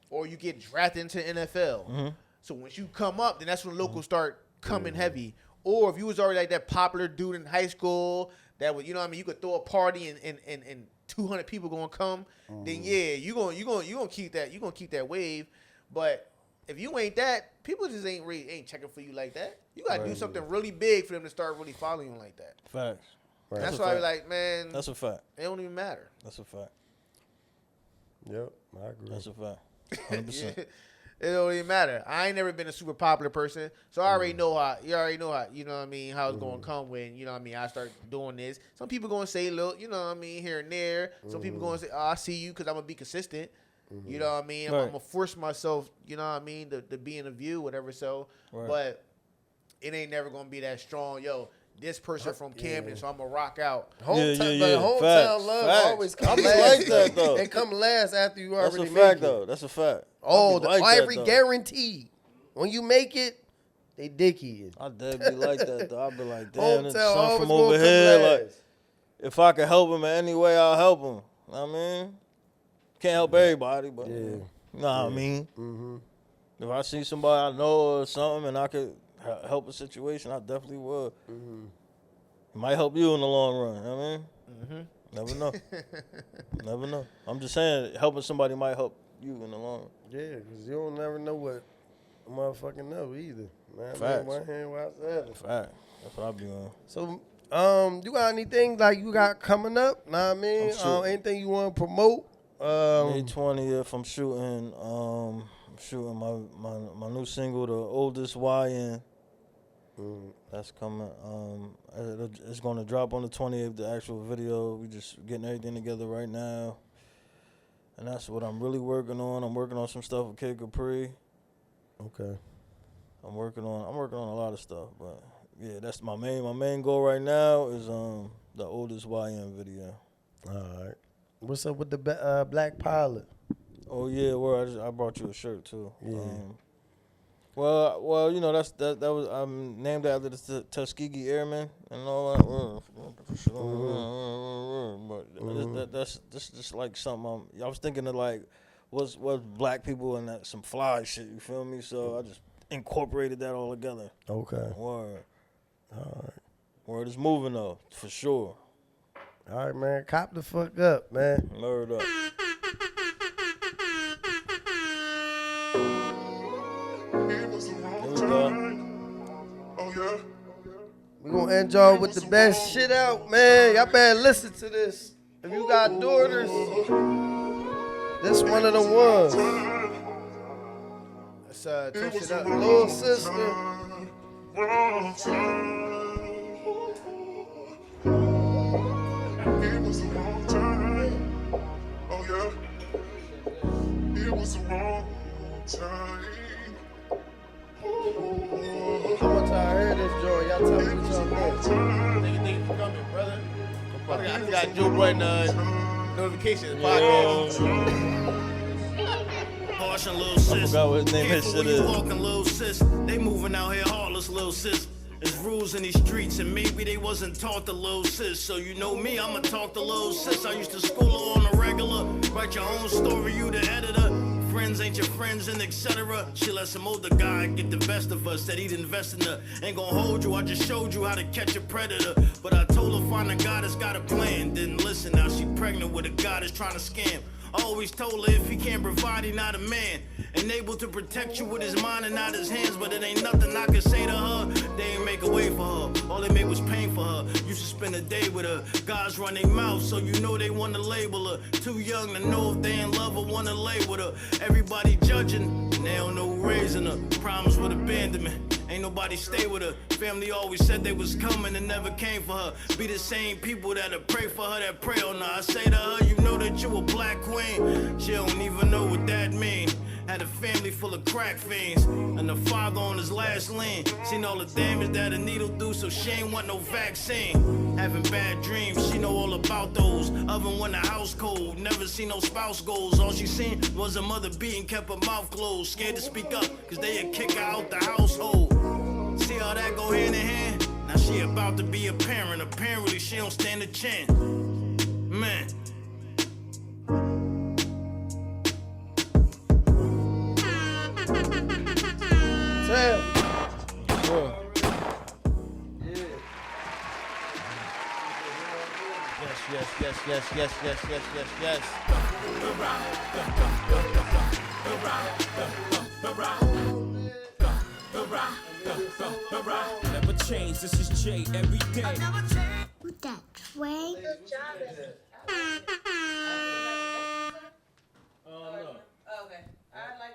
Or you get drafted into the NFL. So once you come up, then that's when locals start coming heavy. Or if you was already like that popular dude in high school that was, you know what I mean, you could throw a party and 200 people gonna come, then yeah, you gonna keep that wave. But if you ain't that, people just ain't checking for you like that. You gotta do something really big for them to start really following you like that. Facts. Right. That's a why I be fact. like, man, That's a fact. it don't even matter. That's a fact. Yep, I agree. That's a fact. 100%. It don't even matter. I ain't never been a super popular person, so I already know how. You already know how. You know what I mean? How it's gonna come when you know what I mean. I start doing this. Some people gonna say, "Look, you know what I mean," here and there. Some people gonna say, "Oh, I see you," because I'm gonna be consistent. You know what I mean? Right. I'm gonna force myself. You know what I mean? To be in the view, whatever. So, Right. but it ain't never gonna be that strong. Yo, this person from Camden, so I'm gonna rock out. Hometown, Yeah. but hometown Facts, love facts. always come I be last. like that, though. They come last after you That's already a make fact, it. though. That's a fact. Oh, I be the like that, Ivory though. guaranteed. When you make it, they dicky. I dead be like that, though. I be like, damn, Hometown it's something always from gonna over come here. last. Like, if I can help him in any way, I'll help him. I mean, can't help everybody, but you know what I mean. Mm-hmm. If I see somebody I know or something and I could help a situation, I definitely would. It might help you in the long run. You know what I mean, never know. Never know. I'm just saying, helping somebody might help you in the long run. Yeah, because you don't never know what a motherfucking know either. Man, Facts. one hand, one outside. Fact. That's what I be on. So, you got anything like you got coming up? Know what I mean? I'm sure. Anything you want to promote? May 20th, I'm shooting. My new single, The Oldest YN. That's coming. It's gonna drop on the 20th. The actual video. We just getting everything together right now, and that's what I'm really working on. I'm working on some stuff with Kid Capri. Okay. I'm working on a lot of stuff, but yeah, that's my main goal right now is the Oldest YN video. All right. What's up with the Black Pilot? Oh yeah, well I brought you a shirt too. Yeah. Well, you know that was named after the Tuskegee Airmen and all that. But that's just like something. I was thinking of like what's black people and that some fly shit. You feel me? So I just incorporated that all together. Okay. Word. All right. Word is moving though, for sure. All right, man. Cop the fuck up, man. Word up. Here we go. We gonna end y'all with the best shit out, man. Y'all better listen to this. If you got daughters, this one of the ones. Let's twist it up. Little sister. It was a long time. Oh yeah. It was a long time. How much I heard this joint? Y'all tell me what y'all think. Thank you for coming, brother. I just got Joe Budden notifications. Podcast. Caution, little sis. I forgot what his name Careful shit when you is. walking, little sis. They moving out here heartless, little sis. There's rules in these streets, and maybe they wasn't taught to little sis. So you know me, I'ma talk to little sis. I used to school her on a regular. Write your own story, you the editor. Friends ain't your friends, and etc. She let some older guy get the best of us. Said he'd invest in her. Ain't gonna hold you, I just showed you how to catch a predator. But I told her find a guy that's got a plan. Didn't listen, now she pregnant with a guy that's trying to scam. Always told her if he can't provide, he not a man. And able to protect you with his mind and not his hands. But it ain't nothing I could say to her. They ain't make a way for her. All they made was pain for her. Used to spend a day with her. Guys run their mouth, so you know they wanna label her. Too young to know if they in love or wanna lay with her. Everybody judging, and they don't know who raising her. Problems with abandonment. Ain't nobody stay with her. Family always said they was coming and never came for her. Be the same people that'll pray for her that pray on her. I say to her, you know that you a black queen. She don't even know what that mean. Had a family full of crack fiends and the father on his last lean. Seen all the damage that a needle do, so she ain't want no vaccine. Having bad dreams, she know all about those. Oven when the house cold, never seen no spouse goals. All she seen was her mother beating, kept her mouth closed. Scared to speak up, cause they'd kick her out the household. See how that go hand in hand? Now she about to be a parent. Apparently she don't stand a chance. Man. Tell. Sure. Yes. Never change, this is Jay every day.